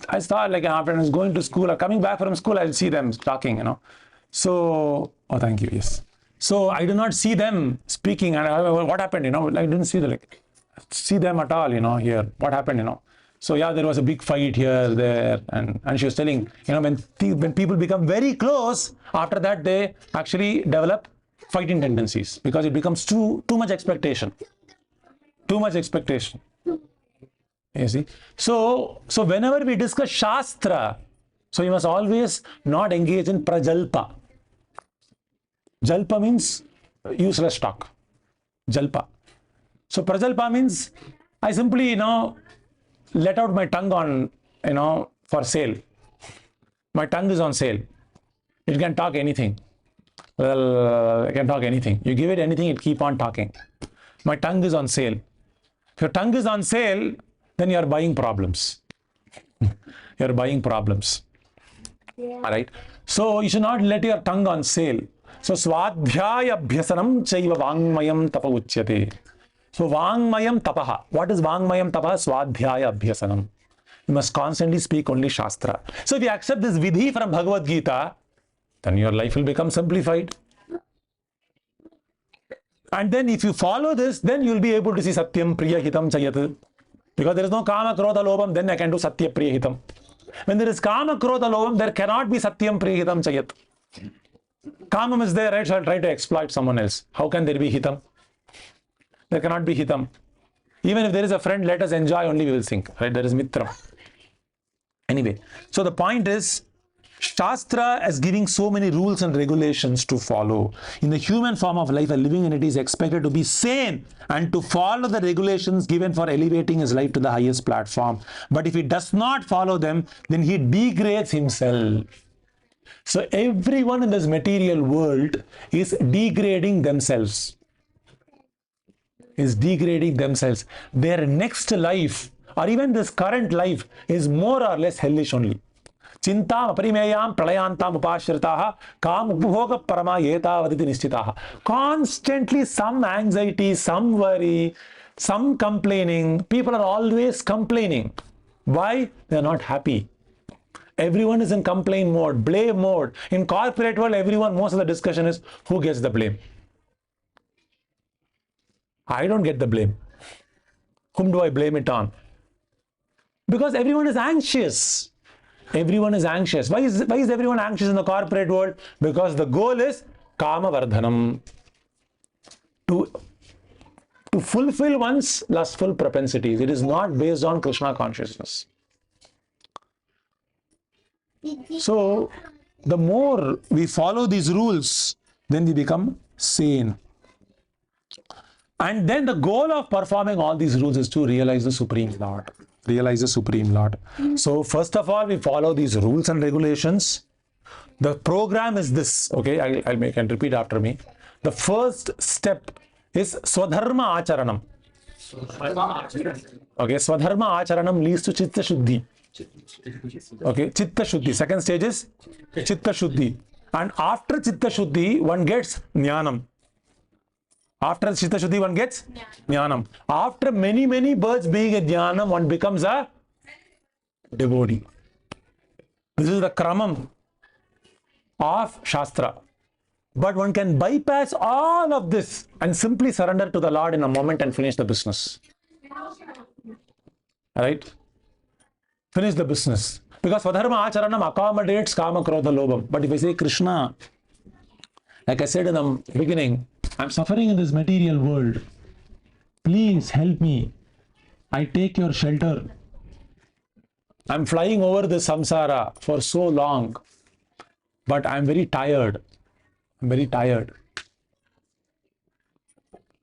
I thought like after I was going to school or coming back from school, I'll see them talking, So, oh, thank you, yes. So I do not see them speaking, and what happened, I didn't see them at all, here. What happened, So yeah, there was a big fight here, there, and she was telling, when people become very close, after that they actually develop fighting tendencies because it becomes too much expectation. Too much expectation. You see? So whenever we discuss shastra, so you must always not engage in prajalpa. Jalpa means useless talk. Jalpa. So prajalpa means I simply, let out my tongue on, for sale. My tongue is on sale. It can talk anything. Well, it can talk anything. You give it anything, it keep on talking. My tongue is on sale. If your tongue is on sale, then you are buying problems. You are buying problems. Yeah. All right. So you should not let your tongue on sale. So swadhyaya abhyasanam chaiva vangmayam tapa uchyate. So vangmayam tapaha. What is vangmayam tapaha? Swadhyaya abhyasanam. You must constantly speak only shastra. So if you accept this vidhi from Bhagavad Gita, then your life will become simplified. And then if you follow this, then you will be able to see satyam priya hitam chayat. Because there is no kama krodha lobham, then I can do satya priya hitam. When there is kama krodha lobham, there cannot be satyam priya hitam chayat. Kamam is there, right? So I'll try to exploit someone else. How can there be hitam? There cannot be hitam. Even if there is a friend, let us enjoy, only we will think, right? There is mitra. Anyway, so the point is, Shastra is giving so many rules and regulations to follow. In the human form of life, a living entity is expected to be sane and to follow the regulations given for elevating his life to the highest platform. But if he does not follow them, then he degrades himself. So everyone in this material world is degrading themselves. Their next life, or even this current life, is more or less hellish only. Chintam aparimeyam pralayantam upashritaha kam upbhoga parama yetavaditi nishtitaha. Constantly some anxiety, some worry, some complaining. People are always complaining. Why? They are not happy. Everyone is in complaint mode, blame mode. In corporate world, most of the discussion is who gets the blame. I don't get the blame. Whom do I blame it on? Because everyone is anxious. Everyone is anxious. Why is everyone anxious in the corporate world? Because the goal is kama vardhanam. To fulfill one's lustful propensities. It is not based on Krishna consciousness. So, the more we follow these rules, then we become sane. And then the goal of performing all these rules is to realize the Supreme Lord. So, first of all, we follow these rules and regulations. The program is this. Okay, I'll make and repeat after me. The first step is Swadharma Acharanam. Okay, Swadharma Acharanam leads to Chitta Shuddhi. Okay, Chitta Shuddhi. Second stage is Chitta Shuddhi. And after Chitta Shuddhi, one gets Jnanam. After Chitta Shuddhi, one gets Jnanam. After many births being a Jnanam, one becomes a devotee. This is the Kramam of Shastra. But one can bypass all of this and simply surrender to the Lord in a moment and finish the business. Right? Finish the business. Because Swadharma Acharanam accommodates Kama Krodha Lobham. But if I say Krishna, like I said in the beginning, I'm suffering in this material world. Please help me. I take your shelter. I'm flying over the samsara for so long, but I'm very tired. I'm very tired.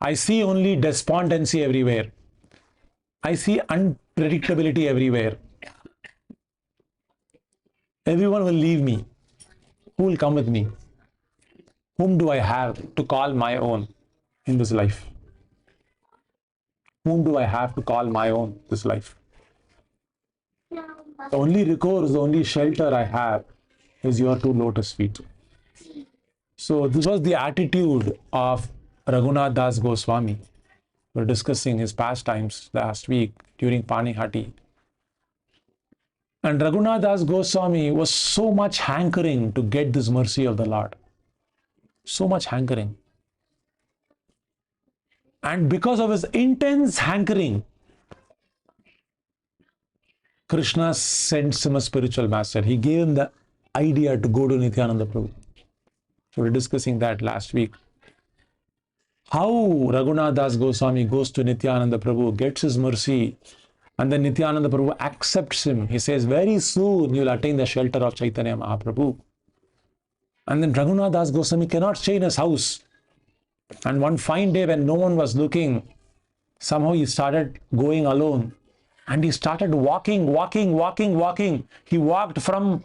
I see only despondency everywhere. I see unpredictability everywhere. Everyone will leave me. Who will come with me? Whom do I have to call my own in this life? Whom do I have to call my own this life? The only recourse, the only shelter I have is your two lotus feet. So this was the attitude of Raghunath Das Goswami. We were discussing his pastimes last week during Panihati. And Raghunath Das Goswami was so much hankering to get this mercy of the Lord. So much hankering. And because of his intense hankering, Krishna sends him a spiritual master. He gave him the idea to go to Nityananda Prabhu. So we were discussing that last week. How Raghunath Das Goswami goes to Nityananda Prabhu, gets his mercy, and then Nityananda Prabhu accepts him. He says, very soon you'll attain the shelter of Chaitanya Mahaprabhu. And then Raghunath Das Goswami cannot stay in his house. And one fine day when no one was looking, somehow he started going alone. And he started walking. He walked from,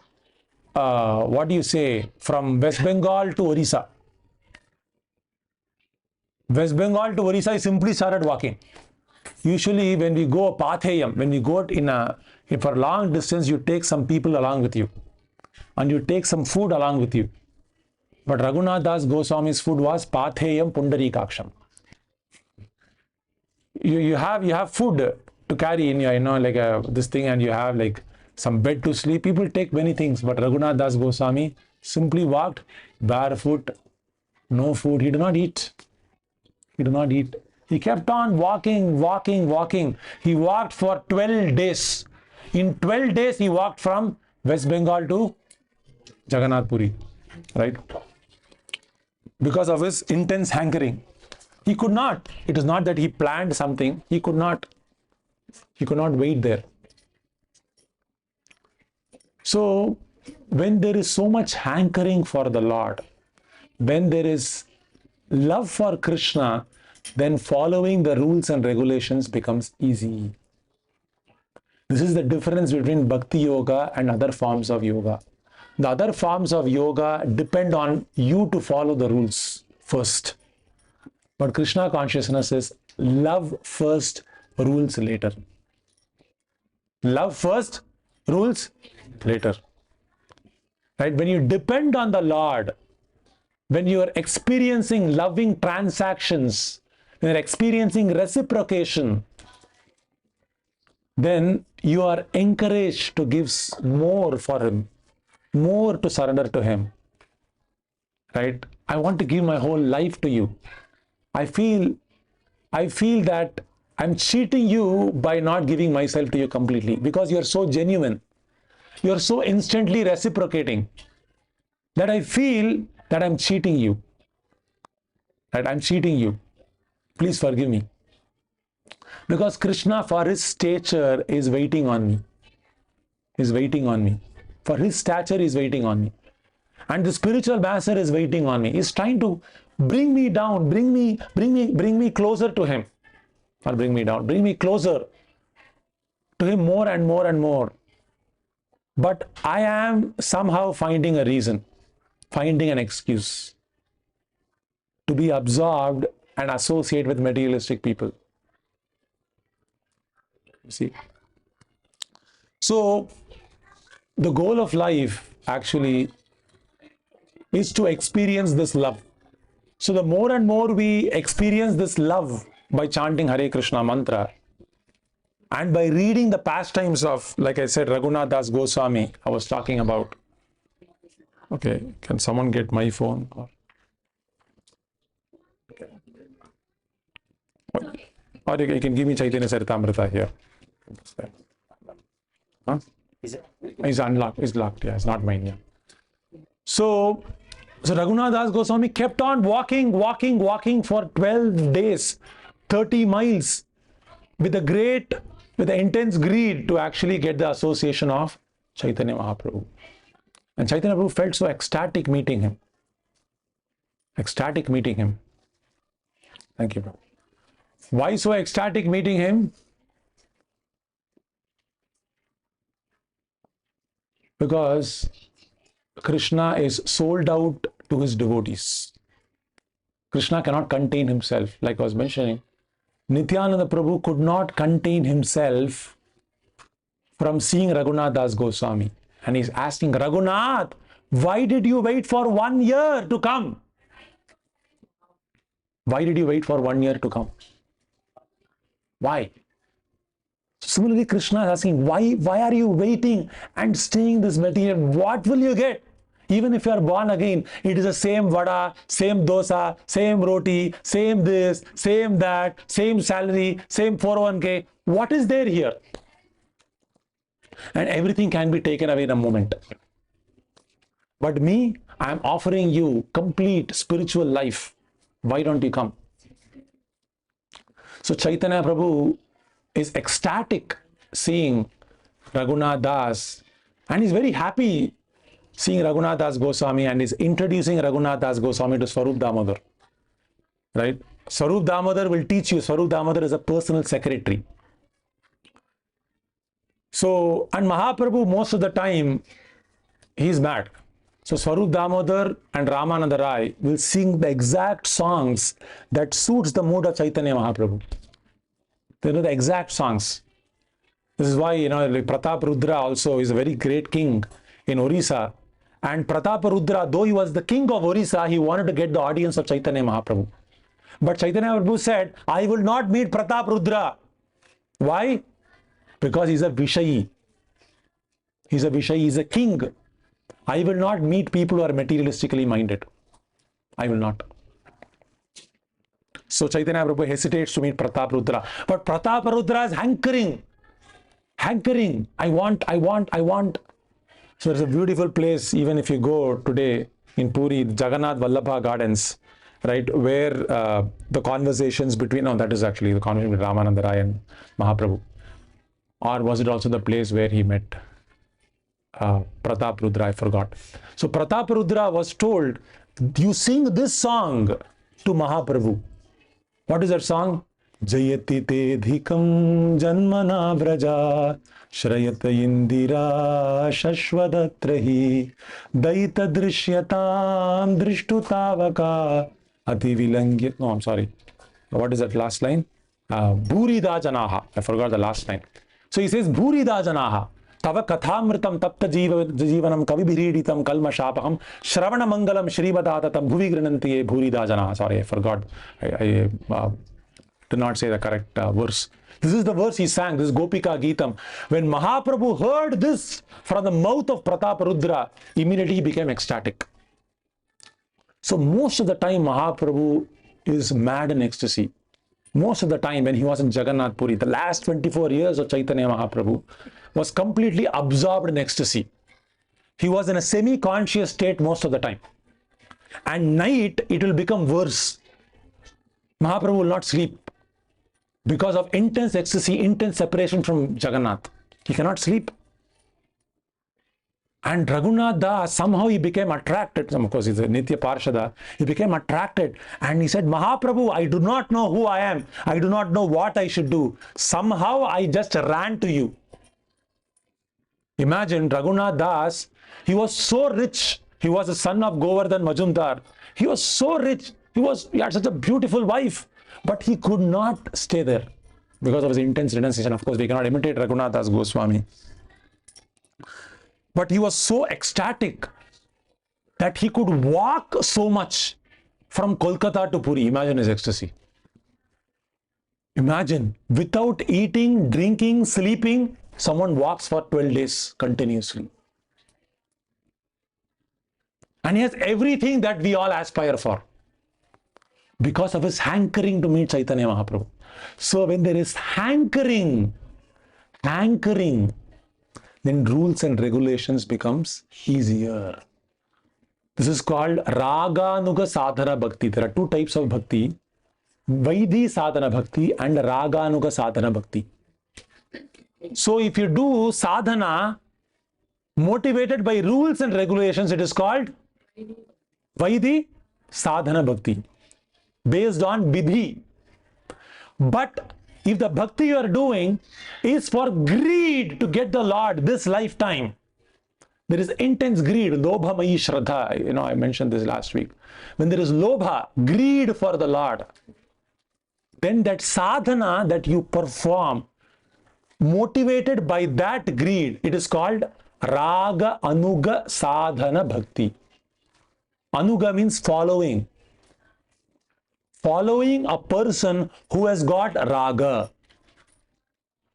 from West Bengal to Orissa. West Bengal to Orissa, he simply started walking. Usually when we go Patheyam, when we go for long distance, you take some people along with you. And you take some food along with you. But Raghunath Das Goswami's food was Patheyam Pundarikaksham. You have food to carry in your, this thing, and you have like some bed to sleep. People take many things, but Raghunath Das Goswami simply walked barefoot, no food. He did not eat. He did not eat. He kept on walking. He walked for 12 days. In 12 days, he walked from West Bengal to Jagannath Puri, right? Because of his intense hankering. He could not. It is not that he planned something. He could not wait there. So, when there is so much hankering for the Lord, when there is love for Krishna, then following the rules and regulations becomes easy. This is the difference between Bhakti Yoga and other forms of yoga. The other forms of yoga depend on you to follow the rules first. But Krishna consciousness is love first, rules later. Love first, rules later. Right? When you depend on the Lord, when you are experiencing loving transactions, when you are experiencing reciprocation, then you are encouraged to give more for Him, more to surrender to Him. Right? I want to give my whole life to you. I feel that I'm cheating you by not giving myself to you completely, because you're so genuine. You're so instantly reciprocating that I feel that I'm cheating you. That I'm cheating you. Please forgive me. Because Krishna, for his stature, is waiting on me. Is waiting on me. For his stature, is waiting on me. And the spiritual master is waiting on me. He's trying to bring me down, bring me closer to him. Or bring me down, bring me closer to him more and more and more. But I am somehow finding a reason, finding an excuse to be absorbed and associate with materialistic people. You see? So, the goal of life actually is to experience this love. So, the more and more we experience this love by chanting Hare Krishna mantra and by reading the pastimes of, like I said, Raghunath Das Goswami, I was talking about. Okay, can someone get my phone? Or you can give me Chaitanya Charitamrita here. Huh? It's unlocked. It's locked. Yeah, it's not mine. Yeah. So, So Raghunath Das Goswami kept on walking for 12 days, 30 miles, with the intense greed to actually get the association of Chaitanya Mahaprabhu. And Chaitanya Mahaprabhu felt so ecstatic meeting him. Ecstatic meeting him. Thank you, Prabhu. Why so ecstatic meeting him? Because Krishna is sold out to his devotees. Krishna cannot contain himself. Like I was mentioning, Nityananda Prabhu could not contain himself from seeing Raghunath Das Goswami. And he's asking, Raghunath, why did you wait for 1 year to come? Why did you wait for 1 year to come? Why? Similarly, Krishna is asking, why are you waiting and staying this material? What will you get? Even if you are born again, it is the same vada, same dosa, same roti, same this, same that, same salary, same 401k. What is there here? And everything can be taken away in a moment. But me, I am offering you complete spiritual life. Why don't you come? So Chaitanya Prabhu is ecstatic seeing Raghunath Das, and he's very happy seeing Raghunath Das Goswami, and is introducing Raghunath Das Goswami to Swarup Damodar. Right? Swarup Damodar will teach you. Swarup Damodar is a personal secretary. So, and Mahaprabhu, most of the time, he's mad. So Swarup Damodar and Ramananda Rai will sing the exact songs that suits the mood of Chaitanya Mahaprabhu. They know the exact songs. This is why, like Pratap Rudra also is a very great king in Orissa. And Pratap Rudra, though he was the king of Orissa, he wanted to get the audience of Chaitanya Mahaprabhu. But Chaitanya Mahaprabhu said, I will not meet Pratap Rudra. Why? Because he's a Vishayi. He's a Vishayi, he's a king. I will not meet people who are materialistically minded. I will not. So Chaitanya Prabhu hesitates to meet Pratap Rudra. But Pratap Rudra is hankering. I want. So there's a beautiful place, even if you go today in Puri, Jagannath Vallabha Gardens, right, where the conversations between, that is actually the conversation with Ramananda Rai and Mahaprabhu. Or was it also the place where he met Pratap Rudra? I forgot. So Pratap Rudra was told, you sing this song to Mahaprabhu. What is that song? Jayati te dhikam janmana vraja shrayata indira shashvadatrahi daita drishyatam drishtutavaka ati vilangyat. No, I'm sorry. What is that last line? Bhurida janaha. I forgot the last line. So he says, Bhurida janaha. Tava kathamritam tapta jivanam kavibhiriditam kalmashapaham shravana mangalam shrivadatatam bhuvi grinantiye bhurida janaha. Sorry, I forgot. I did not say the correct verse. This is the verse he sang, this Gopika Geetam. When Mahaprabhu heard this from the mouth of Pratap Rudra, immediately he became ecstatic. So most of the time Mahaprabhu is mad in ecstasy. Most of the time when he was in Jagannath Puri, the last 24 years of Chaitanya Mahaprabhu was completely absorbed in ecstasy. He was in a semi-conscious state most of the time. And night, it will become worse. Mahaprabhu will not sleep because of intense ecstasy, intense separation from Jagannath. He cannot sleep. And Raghunath Das, somehow he became attracted. Of course, he's a Nitya Parshada. He became attracted and he said, Mahaprabhu, I do not know who I am. I do not know what I should do. Somehow I just ran to you. Imagine Raghunath Das, he was so rich. He was the son of Govardhan Majumdar. He was so rich. He had such a beautiful wife, but he could not stay there because of his intense renunciation. Of course, we cannot imitate Raghunath Das Goswami. But he was so ecstatic that he could walk so much from Kolkata to Puri. Imagine his ecstasy. Imagine, without eating, drinking, sleeping, someone walks for 12 days continuously. And he has everything that we all aspire for because of his hankering to meet Chaitanya Mahaprabhu. So when there is hankering, then rules and regulations becomes easier. This is called Raganuga Sadhana Bhakti. There are two types of bhakti, Vaidhi Sadhana Bhakti and Raganuga Sadhana Bhakti. So if you do sadhana motivated by rules and regulations, it is called Vaidhi Sadhana Bhakti, based on Vidhi. But if the bhakti you are doing is for greed to get the Lord this lifetime, there is intense greed, lobha mayi shraddha. I mentioned this last week. When there is lobha, greed for the Lord, then that sadhana that you perform, motivated by that greed, it is called Raga Anuga Sadhana Bhakti. Anuga means following. Following a person who has got raga.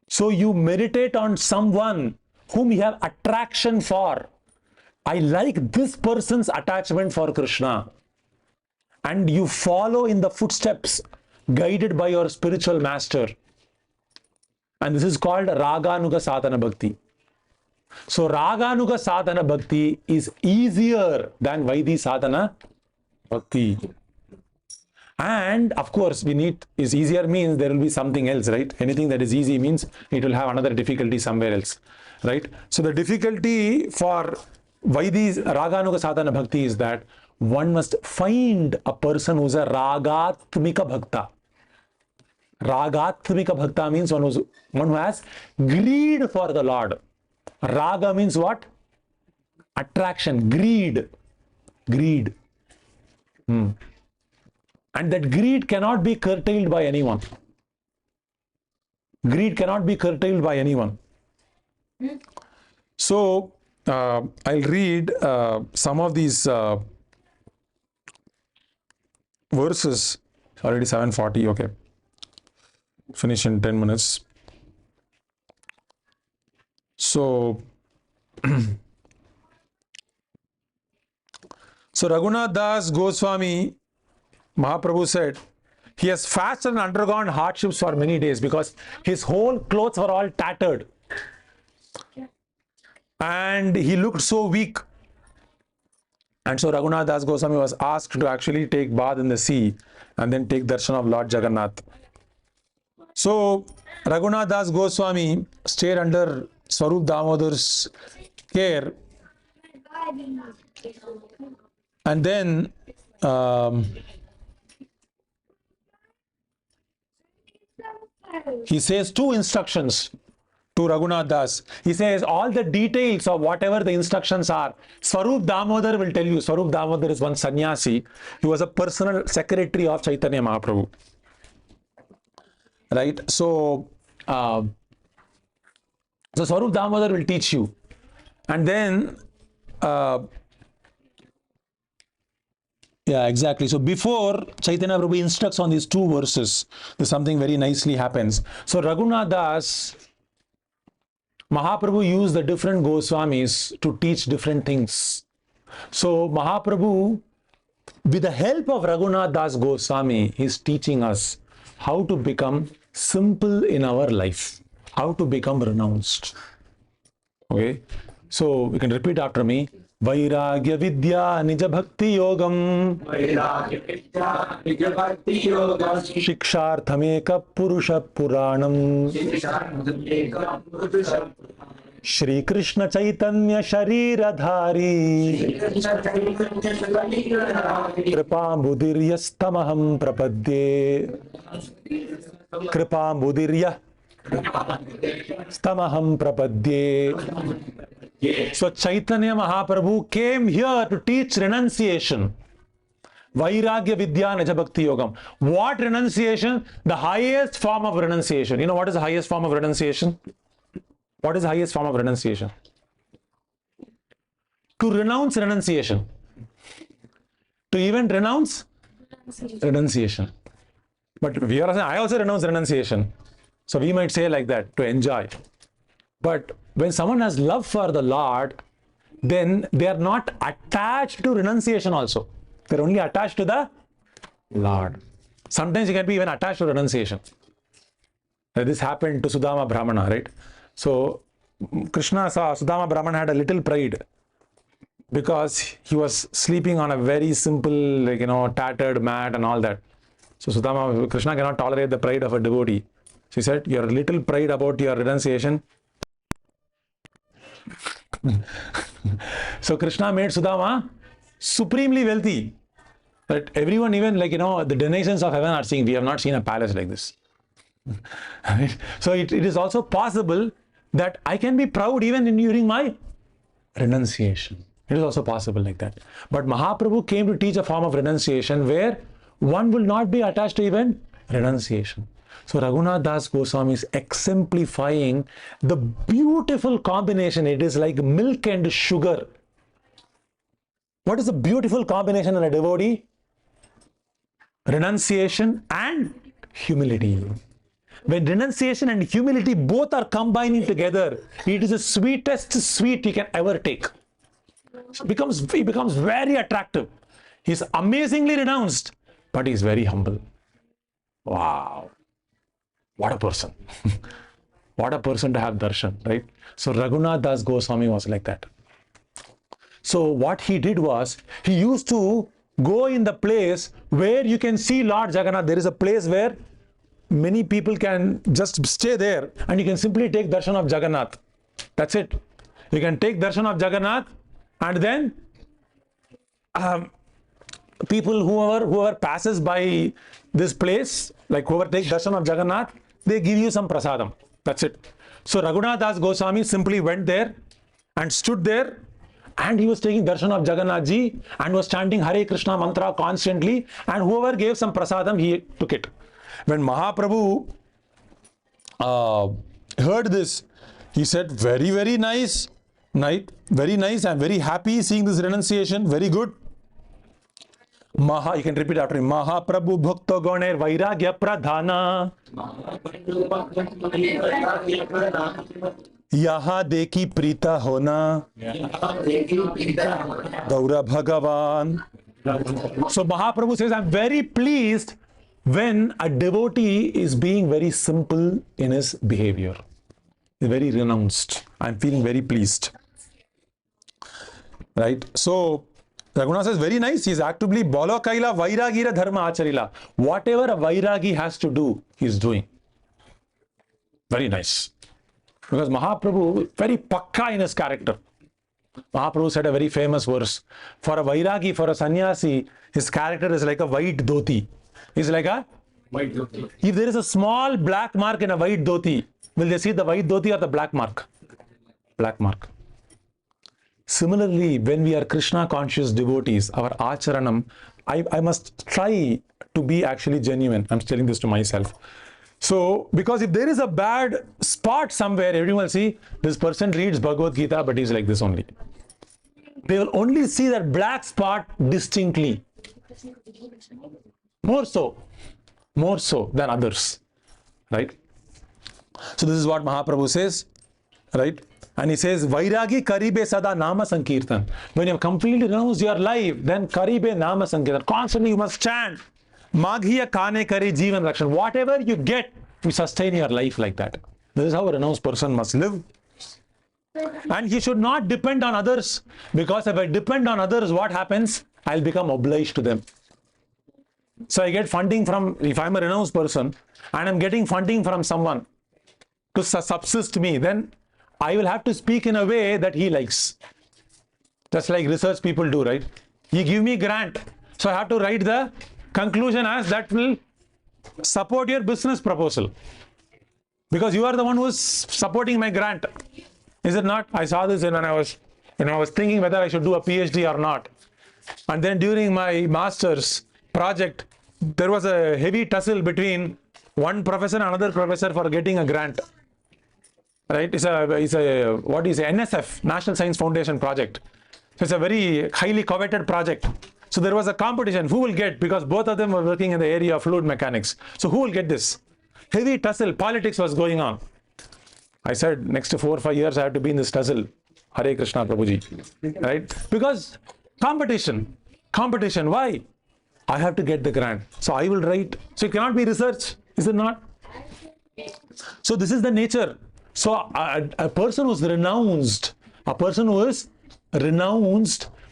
So you meditate on someone whom you have attraction for. I like this person's attachment for Krishna. And you follow in the footsteps guided by your spiritual master. And this is called Raganuga Sadhana Bhakti. So Raganuga Sadhana Bhakti is easier than Vaidhi Sadhana Bhakti. And of course, is easier means there will be something else, right? Anything that is easy means it will have another difficulty somewhere else, right? So the difficulty for Vaidhi Raganuga Sadhana Bhakti is that one must find a person who's a Ragatmika Bhakta. Ragatmika Bhakta means one who has greed for the Lord. Raga means what? Attraction, greed. And that greed cannot be curtailed by anyone. Greed cannot be curtailed by anyone. So, I'll read some of these verses. Already 7:40, okay. Finish in 10 minutes. So, Raghunath Das Goswami Mahaprabhu said, he has fasted and undergone hardships for many days because his whole clothes were all tattered. And he looked so weak. And so Raghunath Das Goswami was asked to actually take bath in the sea and then take darshan of Lord Jagannath. So Raghunath Das Goswami stayed under Swarup Damodar's care. And then he says two instructions to Raghunath Das. He says all the details of whatever the instructions are, Swarup Damodar will tell you. Swarup Damodar is one sannyasi. He was a personal secretary of Chaitanya Mahaprabhu. Right? So Swarup Damodar will teach you. And then yeah, exactly. So before Chaitanya Prabhu instructs on these two verses, there's something very nicely happens. So Raghunath Das, Mahaprabhu used the different Goswamis to teach different things. So Mahaprabhu, with the help of Raghunath Das Goswami, is teaching us how to become simple in our life, how to become renounced. Okay, so we can repeat after me. Vairagya Vidya Nija Bhakti Yogam Shiksharthameka Purusha Puranam Shri Krishna Chaitanya Shariradhari Kripambudiryastamaham Prapadye Kripambudirya Stamaham Prapadye. So Chaitanya Mahaprabhu came here to teach renunciation. Vairagya Vidya Nija Bhakti Yogam. What renunciation? The highest form of renunciation. You know what is the highest form of renunciation? What is the highest form of renunciation? To renounce renunciation. To even renounce renunciation. But we are saying, I also renounce renunciation. So we might say like that, to enjoy. But when someone has love for the Lord, then they are not attached to renunciation also. They're only attached to the Lord. Sometimes you can be even attached to renunciation. This happened to Sudama Brahmana, right? So Krishna saw Sudama Brahmana had a little pride. because he was sleeping on a very simple, tattered mat and all that. So Sudama, Krishna cannot tolerate the pride of a devotee. She said, your little pride about your renunciation. So Krishna made Sudama supremely wealthy. But everyone, even the donations of heaven are seeing, we have not seen a palace like this. Right? So it is also possible that I can be proud even during my renunciation. It is also possible like that. But Mahaprabhu came to teach a form of renunciation where one will not be attached to even renunciation. So Raghunath Das Goswami is exemplifying the beautiful combination. It is like milk and sugar. What is the beautiful combination in a devotee? Renunciation and humility. When renunciation and humility both are combining together, it is the sweetest sweet you can ever take. He becomes very attractive. He's amazingly renounced, but he's very humble. Wow. What a person. What a person to have darshan, right? So Raghunath Das Goswami was like that. So what he did was, he used to go in the place where you can see Lord Jagannath. There is a place where many people can just stay there and you can simply take darshan of Jagannath. That's it. You can take darshan of Jagannath, and then people, whoever passes by this place, like whoever takes darshan of Jagannath, they give you some prasadam. That's it. So Raghunath Das Goswami simply went there and stood there, and he was taking darshan of Jagannath ji and was chanting Hare Krishna mantra constantly, and whoever gave some prasadam, he took it. When Mahaprabhu heard this, he said, very, very nice, very nice. I'm very happy seeing this renunciation. Very good. You can repeat after him. Mahaprabhu bhakta ganer vairagya pradhana. Yaha deki prita hona. Gaura Bhagavan. So Mahaprabhu says, I'm very pleased when a devotee is being very simple in his behavior. Very renounced. I'm feeling very pleased. Right? So Raghunath says, very nice. He's actively Bolo Kaila Vairagira Dharma Acharila. Whatever a Vairagi has to do, he's doing. Very nice. Because Mahaprabhu, very pakka in his character. Mahaprabhu said a very famous verse. For a Vairagi, for a sannyasi, his character is like a white dhoti. He's like a white dhoti. If there is a small black mark in a white dhoti, will they see the white dhoti or the black mark? Black mark. Similarly, when we are Krishna conscious devotees, our acharanam, I must try to be actually genuine. I'm telling this to myself. So, because if there is a bad spot somewhere, everyone will see this person reads Bhagavad Gita, but he's like this only. They will only see that black spot distinctly. More so than others. Right? So this is what Mahaprabhu says. Right? And he says, Vairagi Karibe Sada Nama Sankirtan. When you have completely renounced your life, then Karibe Nama Sankirtan. Constantly you must chant. Maghiya Kane Kari Jivan Rakshan. Whatever you get, you sustain your life like that. This is how a renounced person must live. And he should not depend on others. Because if I depend on others, what happens? I'll become obliged to them. So I get funding from, if I'm a renounced person, and I'm getting funding from someone to subsist me, then I will have to speak in a way that he likes. Just like research people do, right? You give me grant, so I have to write the conclusion as that will support your business proposal. Because you are the one who is supporting my grant. Is it not? I saw this when I was thinking whether I should do a PhD or not. And then during my master's project, there was a heavy tussle between one professor and another professor for getting a grant. Right? It's a NSF, National Science Foundation project. So it's a very highly coveted project. So there was a competition. Who will get? Because both of them were working in the area of fluid mechanics. So who will get this? Heavy tussle, politics was going on. I said, next 4 or 5 years, I have to be in this tussle. Hare Krishna, Prabhuji. Right? Because competition. Why? I have to get the grant. So I will write. So it cannot be research. Is it not? So this is the nature. So a person who is renounced,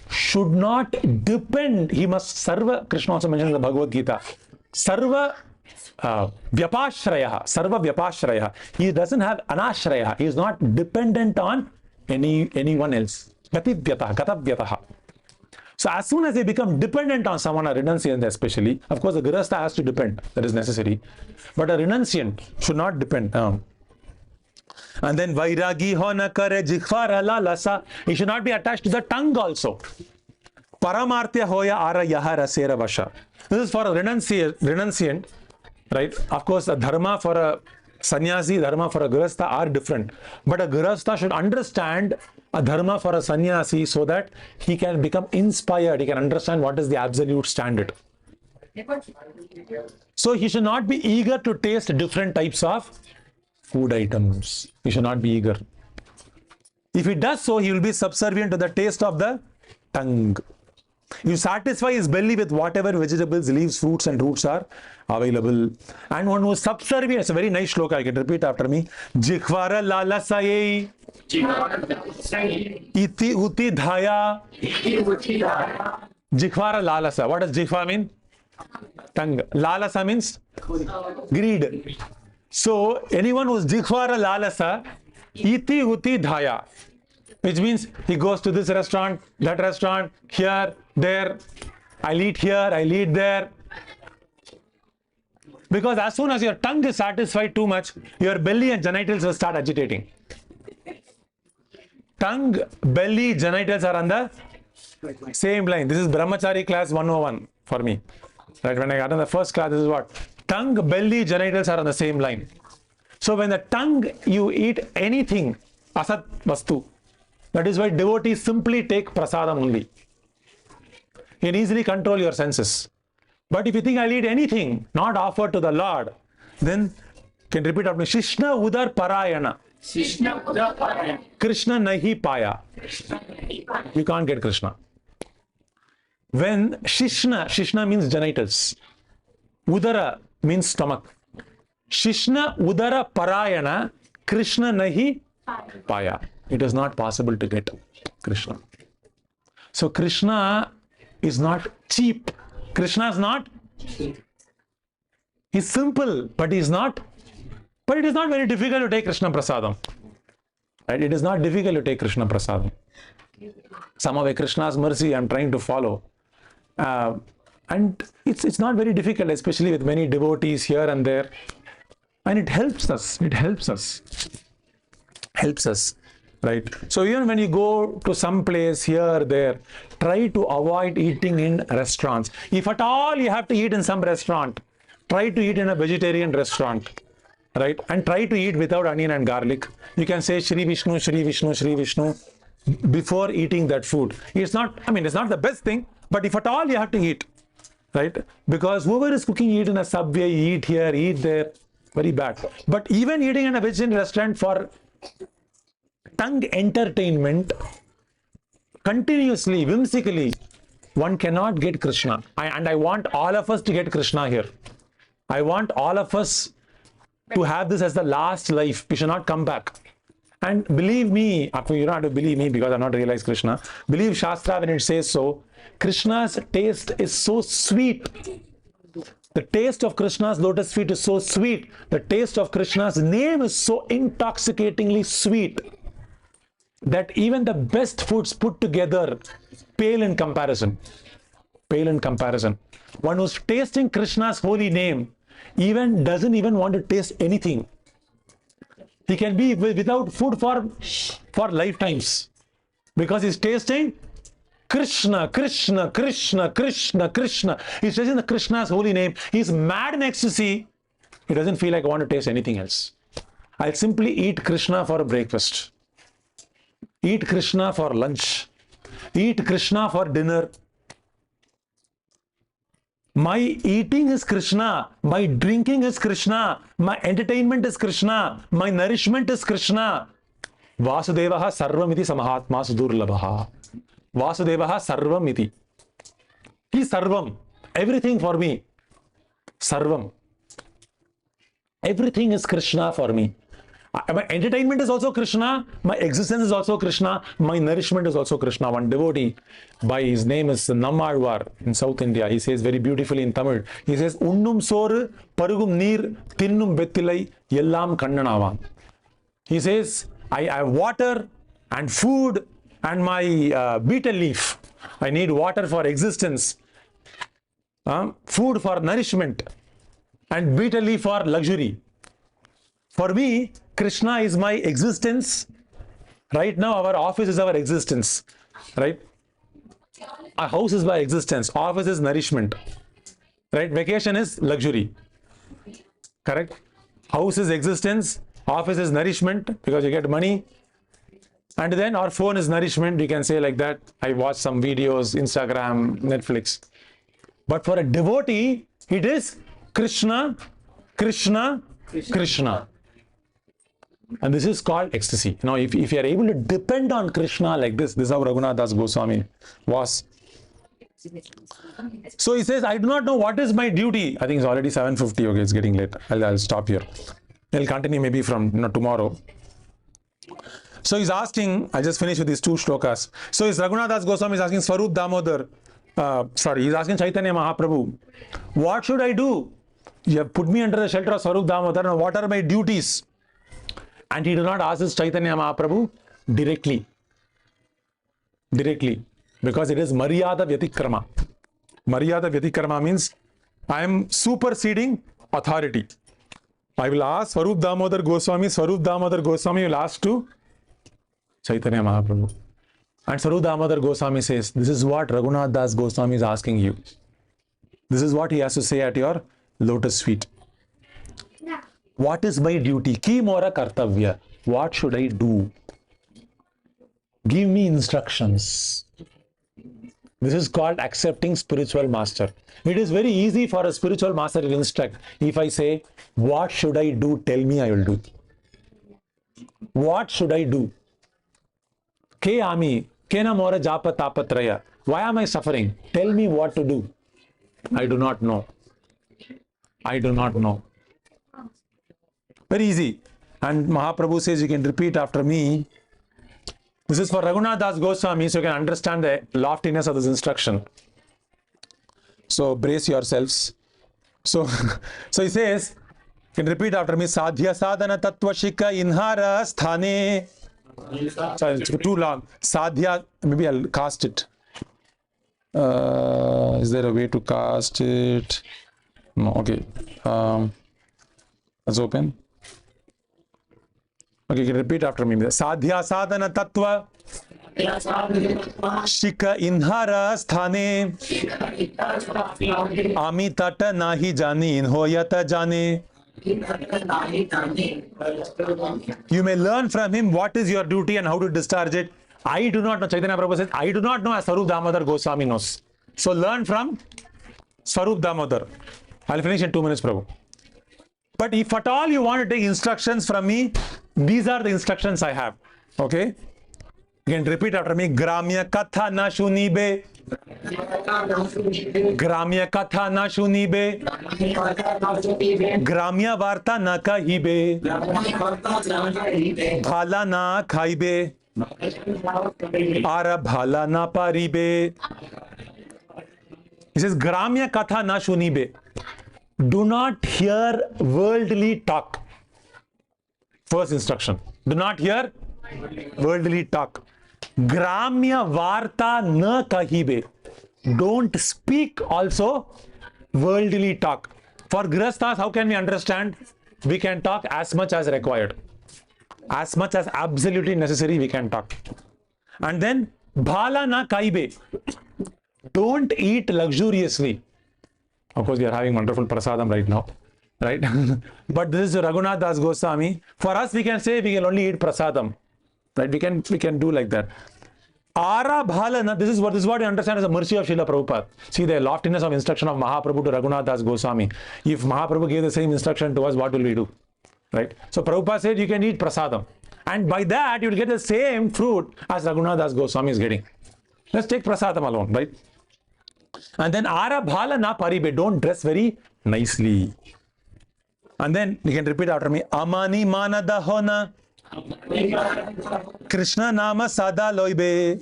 should not depend. He must sarva. Krishna also mentions in the Bhagavad Gita. Sarva vyapashraya. Sarva vyapashraya. He doesn't have anashraya. He is not dependent on anyone else. Gativyatah. Gatavyatah. So as soon as they become dependent on someone, a renunciant especially, of course the grihastha has to depend, that is necessary, but a renunciant should not depend. And then vairagi hona kare jikhvara lalasa, he should not be attached to the tongue also. Paramarthya hoya ara yaha rasera vasha. This is for a renunciant, right? Of course, a dharma for a sannyasi, dharma for a grihastha are different, but a grihastha should understand a dharma for a sannyasi so that he can become inspired, he can understand what is the absolute standard. So he should not be eager to taste different types of food items. He should not be eager. If he does so, he will be subservient to the taste of the tongue. You satisfy his belly with whatever vegetables, leaves, fruits and roots are available. And one who is subservient, it's a very nice shloka, I can repeat after me. Jikhvara lalasayai iti uti dhaya. Jikhvara lalasa. What does jikhva mean? Tongue. Lalasa means greed. So anyone who is jikhvara lalasa iti uti dhaya, which means he goes to this restaurant, that restaurant, here, there. I'll eat here, I'll eat there. Because as soon as your tongue is satisfied too much, your belly and genitals will start agitating. Tongue, belly, genitals are on the same line. This is Brahmachari class 101 for me. Right? When I got in the first class, this is what? Tongue, belly, genitals are on the same line. So when the tongue, you eat anything, asat vastu. That is why devotees simply take prasadam only. You can easily control your senses. But if you think I'll eat anything not offered to the Lord, then you can repeat after me. Shishna udar parayana. Krishna nahi paya. You can't get Krishna. When Shishna means genitals. Udara means stomach. Shishna udara parayana. Krishna nahi paya. It is not possible to get Krishna. So Krishna is not cheap. Krishna is not. He's simple, but he's not. But it is not very difficult to take Krishna Prasadam. Right? It is not difficult to take Krishna Prasadam. Somehow by Krishna's mercy, I'm trying to follow. And it's not very difficult, especially with many devotees here and there. And it helps us. It helps us. Helps us. Right? So even when you go to some place here, there, try to avoid eating in restaurants. If at all you have to eat in some restaurant, try to eat in a vegetarian restaurant. Right? And try to eat without onion and garlic. You can say Shri Vishnu, Shri Vishnu, Shri Vishnu before eating that food. It's not, it's not the best thing, but if at all you have to eat, right? Because whoever is cooking, eat in a subway, eat here, eat there, very bad. But even eating in a vegetarian restaurant for tongue entertainment, continuously, whimsically, one cannot get Krishna. And I want all of us to get Krishna here. I want all of us to have this as the last life. We should not come back. And believe me, you don't have to believe me because I've not realized Krishna. Believe Shastra when it says so. Krishna's taste is so sweet. The taste of Krishna's lotus feet is so sweet. The taste of Krishna's name is so intoxicatingly sweet that even the best foods put together pale in comparison. Pale in comparison. One who's tasting Krishna's holy name doesn't even want to taste anything. He can be without food for lifetimes because he's tasting Krishna, Krishna, Krishna, Krishna, Krishna. He's tasting the Krishna's holy name. He's mad in ecstasy. He doesn't feel like I want to taste anything else. I'll simply eat Krishna for breakfast. Eat Krishna for lunch. Eat Krishna for dinner. My eating is Krishna. My drinking is Krishna. My entertainment is Krishna. My nourishment is Krishna. Vasudevaha sarvam iti samahatma sudurlabhaha. Vasudevaha sarvam iti. He's sarvam. Everything for me. Sarvam. Everything is Krishna for me. My entertainment is also Krishna, my existence is also Krishna, my nourishment is also Krishna. One devotee, by his name is Nammalvar in South India, he says very beautifully in Tamil, he says, Unnum soru, parugum neer, tinnum bettilai, yellam kannanavan. He says, I have water and food and my betel leaf. I need water for existence, food for nourishment, and betel leaf for luxury. For me, Krishna is my existence. Right now, our office is our existence. Right? Our house is my existence. Office is nourishment. Right? Vacation is luxury. Correct? House is existence. Office is nourishment because you get money. And then our phone is nourishment. You can say like that. I watch some videos, Instagram, Netflix. But for a devotee, it is Krishna, Krishna, Krishna. And this is called ecstasy. Now, if you are able to depend on Krishna like this is how Raghunath Das Goswami was. So he says, I do not know what is my duty. I think it's already 7:50. Okay, it's getting late. I'll stop here. I'll continue maybe from tomorrow. So he's asking, I just finished with these 2 shlokas. So is Raghunath Das Goswami is asking Swarup Damodar. He's asking Chaitanya Mahaprabhu, what should I do? You have put me under the shelter of Swarup Damodar. Now what are my duties? And he did not ask this Chaitanya Mahaprabhu directly. Because it is Maryada Vyatikrama. Maryada Vyatikrama means I am superseding authority. I will ask Swarup Damodar Goswami. Swarup Damodar Goswami will ask to Chaitanya Mahaprabhu. And Swarup Damodar Goswami says, this is what Raghunath Das Goswami is asking you. This is what he has to say at your lotus feet. What is my duty? Ki mora kartavya. What should I do? Give me instructions. This is called accepting spiritual master. It is very easy for a spiritual master to instruct. If I say, what should I do? Tell me, I will do. What should I do? Ke ami, kena mora japa tapatraya. Why am I suffering? Tell me what to do. I do not know. I do not know. Very easy. And Mahaprabhu says you can repeat after me. This is for Raghunath Das Goswami, so you can understand the loftiness of this instruction. So brace yourselves. So he says, you can repeat after me. Sadhya sadhana tattva shika inhara sthane. Sorry, it's too long. Sadhya, maybe I'll cast it. Is there a way to cast it? No, okay. Let's open. Okay, you can repeat after me. Sadhya sadhana tattva shika inhara sthane ami tata nahi jani inhoyata jane. You may learn from him what is your duty and how to discharge it. I do not know. Chaitanya Prabhu says, I do not know as Swarup Damodar Goswami knows. So learn from Swarup Damodar. I'll finish in 2 minutes, Prabhu. But if at all you want to take instructions from me, these are the instructions I have. Okay? You can repeat after me. Gramya katha na shunibe. Gramya katha na shunibe. Gramya varta na kahibe. Bhala na khaibe. Ara bhala na paribe. He says, Gramya katha na shunibe. Do not hear worldly talk. First instruction. Do not hear worldly talk. Gramya varta na kahibe. Don't speak also worldly talk. For Grihasthas, how can we understand? We can talk as much as required. As much as absolutely necessary, we can talk. And then, bhala na kaibe. Don't eat luxuriously. Of course, we are having wonderful prasadam right now. Right? But this is Raghunath Das Goswami. For us, we can say we can only eat prasadam. Right? We can do like that. Ara bhalana, this is what you understand as the mercy of Srila Prabhupada. See the loftiness of instruction of Mahaprabhu to Raghunath Das Goswami. If Mahaprabhu gave the same instruction to us, what will we do? Right? So Prabhupada said you can eat prasadam. And by that, you will get the same fruit as Raghunath Das Goswami is getting. Let's take prasadam alone, right? And then Ara bhala na paribe. Don't dress very nicely. And then you can repeat after me. Amani manada hona. Krishna nama sada loibe.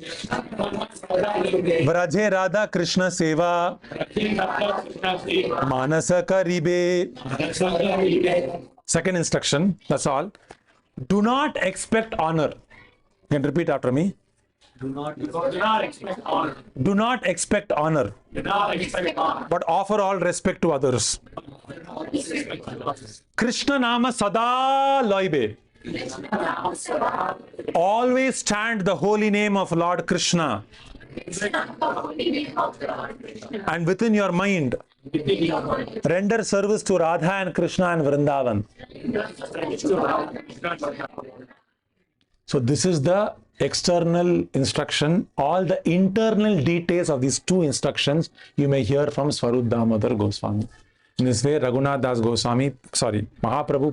Vraje Radha Krishna seva. Manasa karibe. Second instruction, that's all. Do not expect honor. You can repeat after me. Do not expect honor. Do not expect honor. But offer all respect to others. Krishna nama sada loibe. Always chant the holy name of Lord Krishna. And within your mind, render service to Radha and Krishna and Vrindavan. So this is the external instruction. All the internal details of these two instructions you may hear from Swarup Damodar Goswami. In this way, Mahaprabhu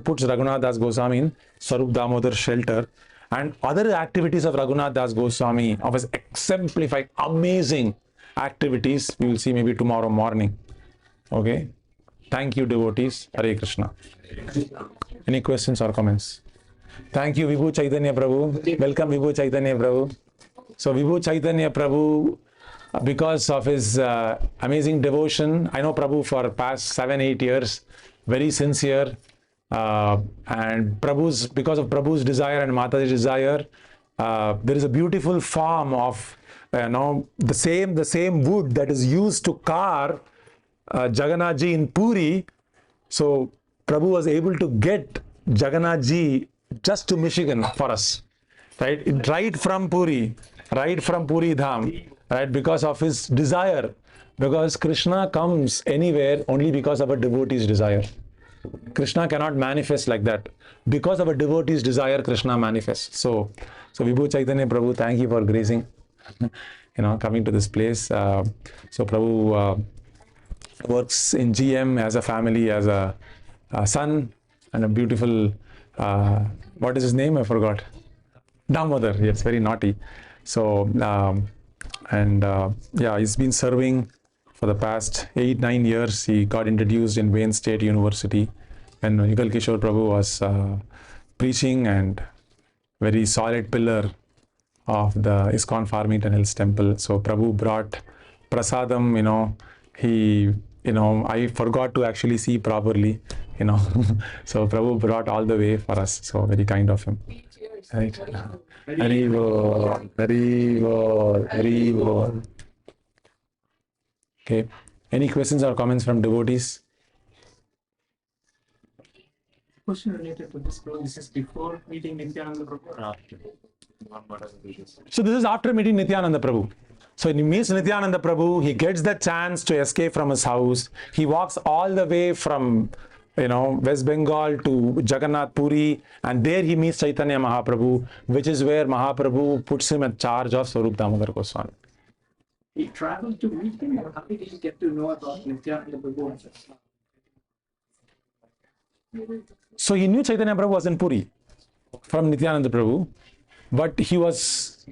puts Raghunath Das Goswami in Swarup Damodar shelter, and other activities of Raghunath Das Goswami, of his exemplified, amazing activities, we will see maybe tomorrow morning. Okay? Thank you, devotees. Hare Krishna. Any questions or comments? Thank you, Vibhu Chaitanya Prabhu. Welcome, Vibhu Chaitanya Prabhu. So, Vibhu Chaitanya Prabhu, because of his amazing devotion, I know Prabhu for past 7-8 years, very sincere, and because of Prabhu's desire and Mataji's desire, there is a beautiful form of the same wood that is used to carve Jagannath Ji in Puri. So Prabhu was able to get Jagannath Ji just to Michigan for us, right from Puri Dham, right, because of his desire, because Krishna comes anywhere only because of a devotee's desire. Krishna cannot manifest like that. Because of a devotee's desire, Krishna manifests. So Vibhu Chaitanya Prabhu, thank you for gracing, coming to this place. So Prabhu works in GM as a family, as a son, and a beautiful, what is his name? I forgot. Damodar, yes, very naughty. So, he's been serving for the past 8-9 years. He got introduced in Wayne State University when Yugal Kishore Prabhu was preaching, and very solid pillar of the ISKCON Farmington Hills Temple. So Prabhu brought prasadam, I forgot to actually see properly, so Prabhu brought all the way for us. So very kind of him. Right. Hari Bol, Hari Bol, Hari Bol. Okay. Any questions or comments from devotees? Question related to this, this is before meeting Nityananda Prabhu or after? So this is after meeting Nityananda Prabhu. So when he meets Nityananda Prabhu, he gets the chance to escape from his house. He walks all the way from West Bengal to Jagannath Puri, and there he meets Chaitanya Mahaprabhu, which is where Mahaprabhu puts him in charge of Swarup Damodar Goswami. He traveled to meet him, or how did he get to know about Nityananda Prabhu? So he knew Chaitanya Prabhu was in Puri from Nityananda Prabhu, but he was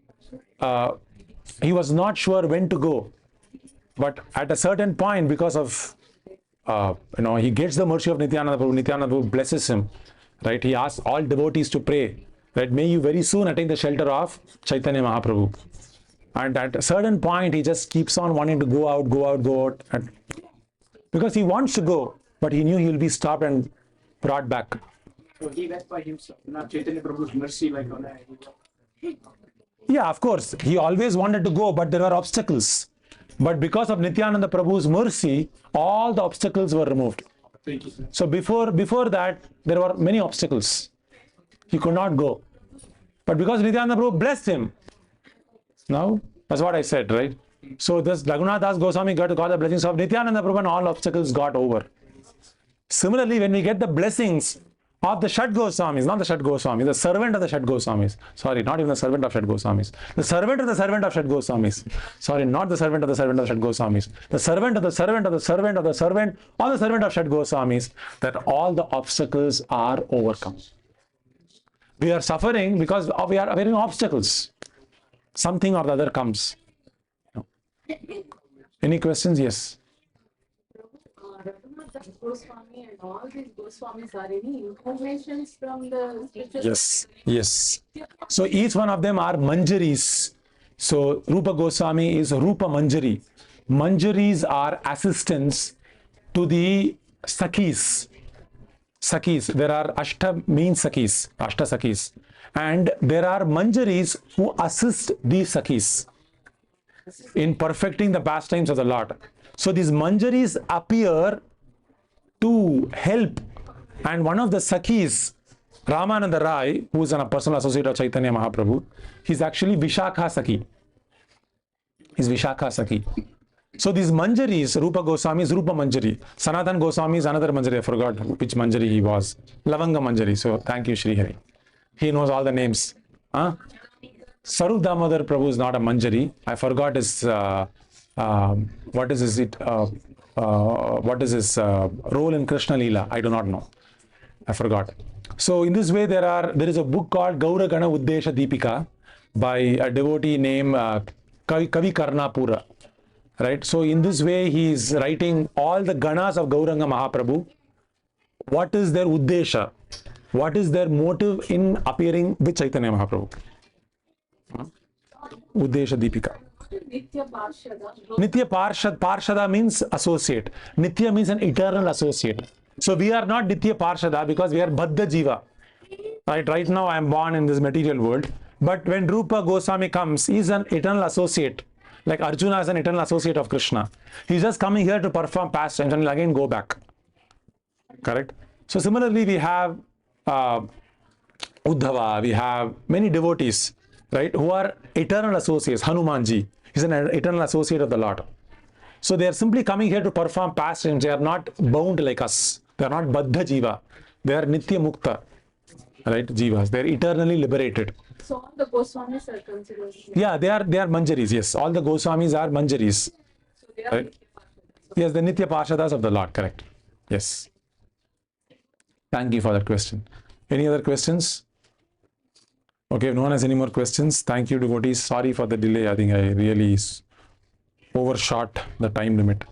not sure when to go. But at a certain point, because of he gets the mercy of Nityananda Prabhu blesses him, right? He asks all devotees to pray that may you very soon attain the shelter of Chaitanya Mahaprabhu. And at a certain point, he just keeps on wanting to go out, and because he wants to go, but he knew he will be stopped and brought back. So he went by himself, not Chaitanya Prabhu's mercy like on that. Yeah, of course. He always wanted to go, but there were obstacles. But because of Nityananda Prabhu's mercy, all the obstacles were removed. Thank you, sir. So before that, there were many obstacles. He could not go. But because Nityananda Prabhu blessed him, now, that's what I said, right? So this Raghunath Das Goswami got the blessings of Nityananda Prabhu, and all obstacles got over. Similarly, when we get the blessings of the Shat Goswamis, not the Shat Goswamis, the servant of the Shat Goswamis. Sorry, not even the servant of Shat Goswamis. The servant of the servant of Shat Goswamis. Sorry, not the servant of the servant of Shat Goswamis. The servant of the servant of the servant of the servant or the servant of Shat Goswamis, that all the obstacles are overcome. We are suffering because we are having obstacles. Something or the other comes. No. Any questions? Yes. Goswami and all these Goswamis are any informations from the scriptures? Yes. So each one of them are manjaris. So Rupa Goswami is Rupa Manjari. Manjaris are assistants to the Sakhis. Sakhis. There are Ashta means Sakhis, Ashta Sakhis. And there are Manjaris who assist these Sakhis in perfecting the pastimes of the Lord. So these Manjaris appear to help. And one of the Sakhis, Ramananda Rai, who is a personal associate of Chaitanya Mahaprabhu, he's actually Vishakha Sakhi. He's Vishakha Sakhi. So these Manjaris, Rupa Goswami is Rupa Manjari. Sanatan Goswami is another Manjari. I forgot which Manjari he was. Lavanga Manjari. So thank you, Sri Hari. He knows all the names. Sarup Damodar Prabhu is not a Manjari. I forgot his what is his role in Krishna Leela. I do not know. I forgot. So in this way, there is a book called Gaura Gana Uddesha Deepika by a devotee named Kavi Karnapura. Right. So in this way, he is writing all the ganas of Gauranga Mahaprabhu. What is their uddesha? What is their motive in appearing with Chaitanya Mahaprabhu? Uddesha Deepika. Nitya Parshada. Nitya Parshada means associate. Nitya means an eternal associate. So we are not Nitya Parshada because we are Baddha Jiva. Right now I am born in this material world. But when Rupa Goswami comes, he is an eternal associate. Like Arjuna is an eternal associate of Krishna. He's just coming here to perform pastimes and will again go back. Correct? So similarly, we have Uddhava, we have many devotees, right, who are eternal associates. Hanumanji is an eternal associate of the Lord. So they are simply coming here to perform pastimes. They are not bound like us. They are not Baddha Jiva. They are Nitya Mukta, right, Jivas. They are eternally liberated. So all the Goswamis are considered. Yeah, they are Manjaris. Yes, all the Goswamis are Manjaris. So they are Right. Yes, the Nitya Parshadas of the Lord. Correct. Yes. Thank you for that question. Any other questions? Okay, if no one has any more questions, thank you, devotees. Sorry for the delay. I think I really overshot the time limit.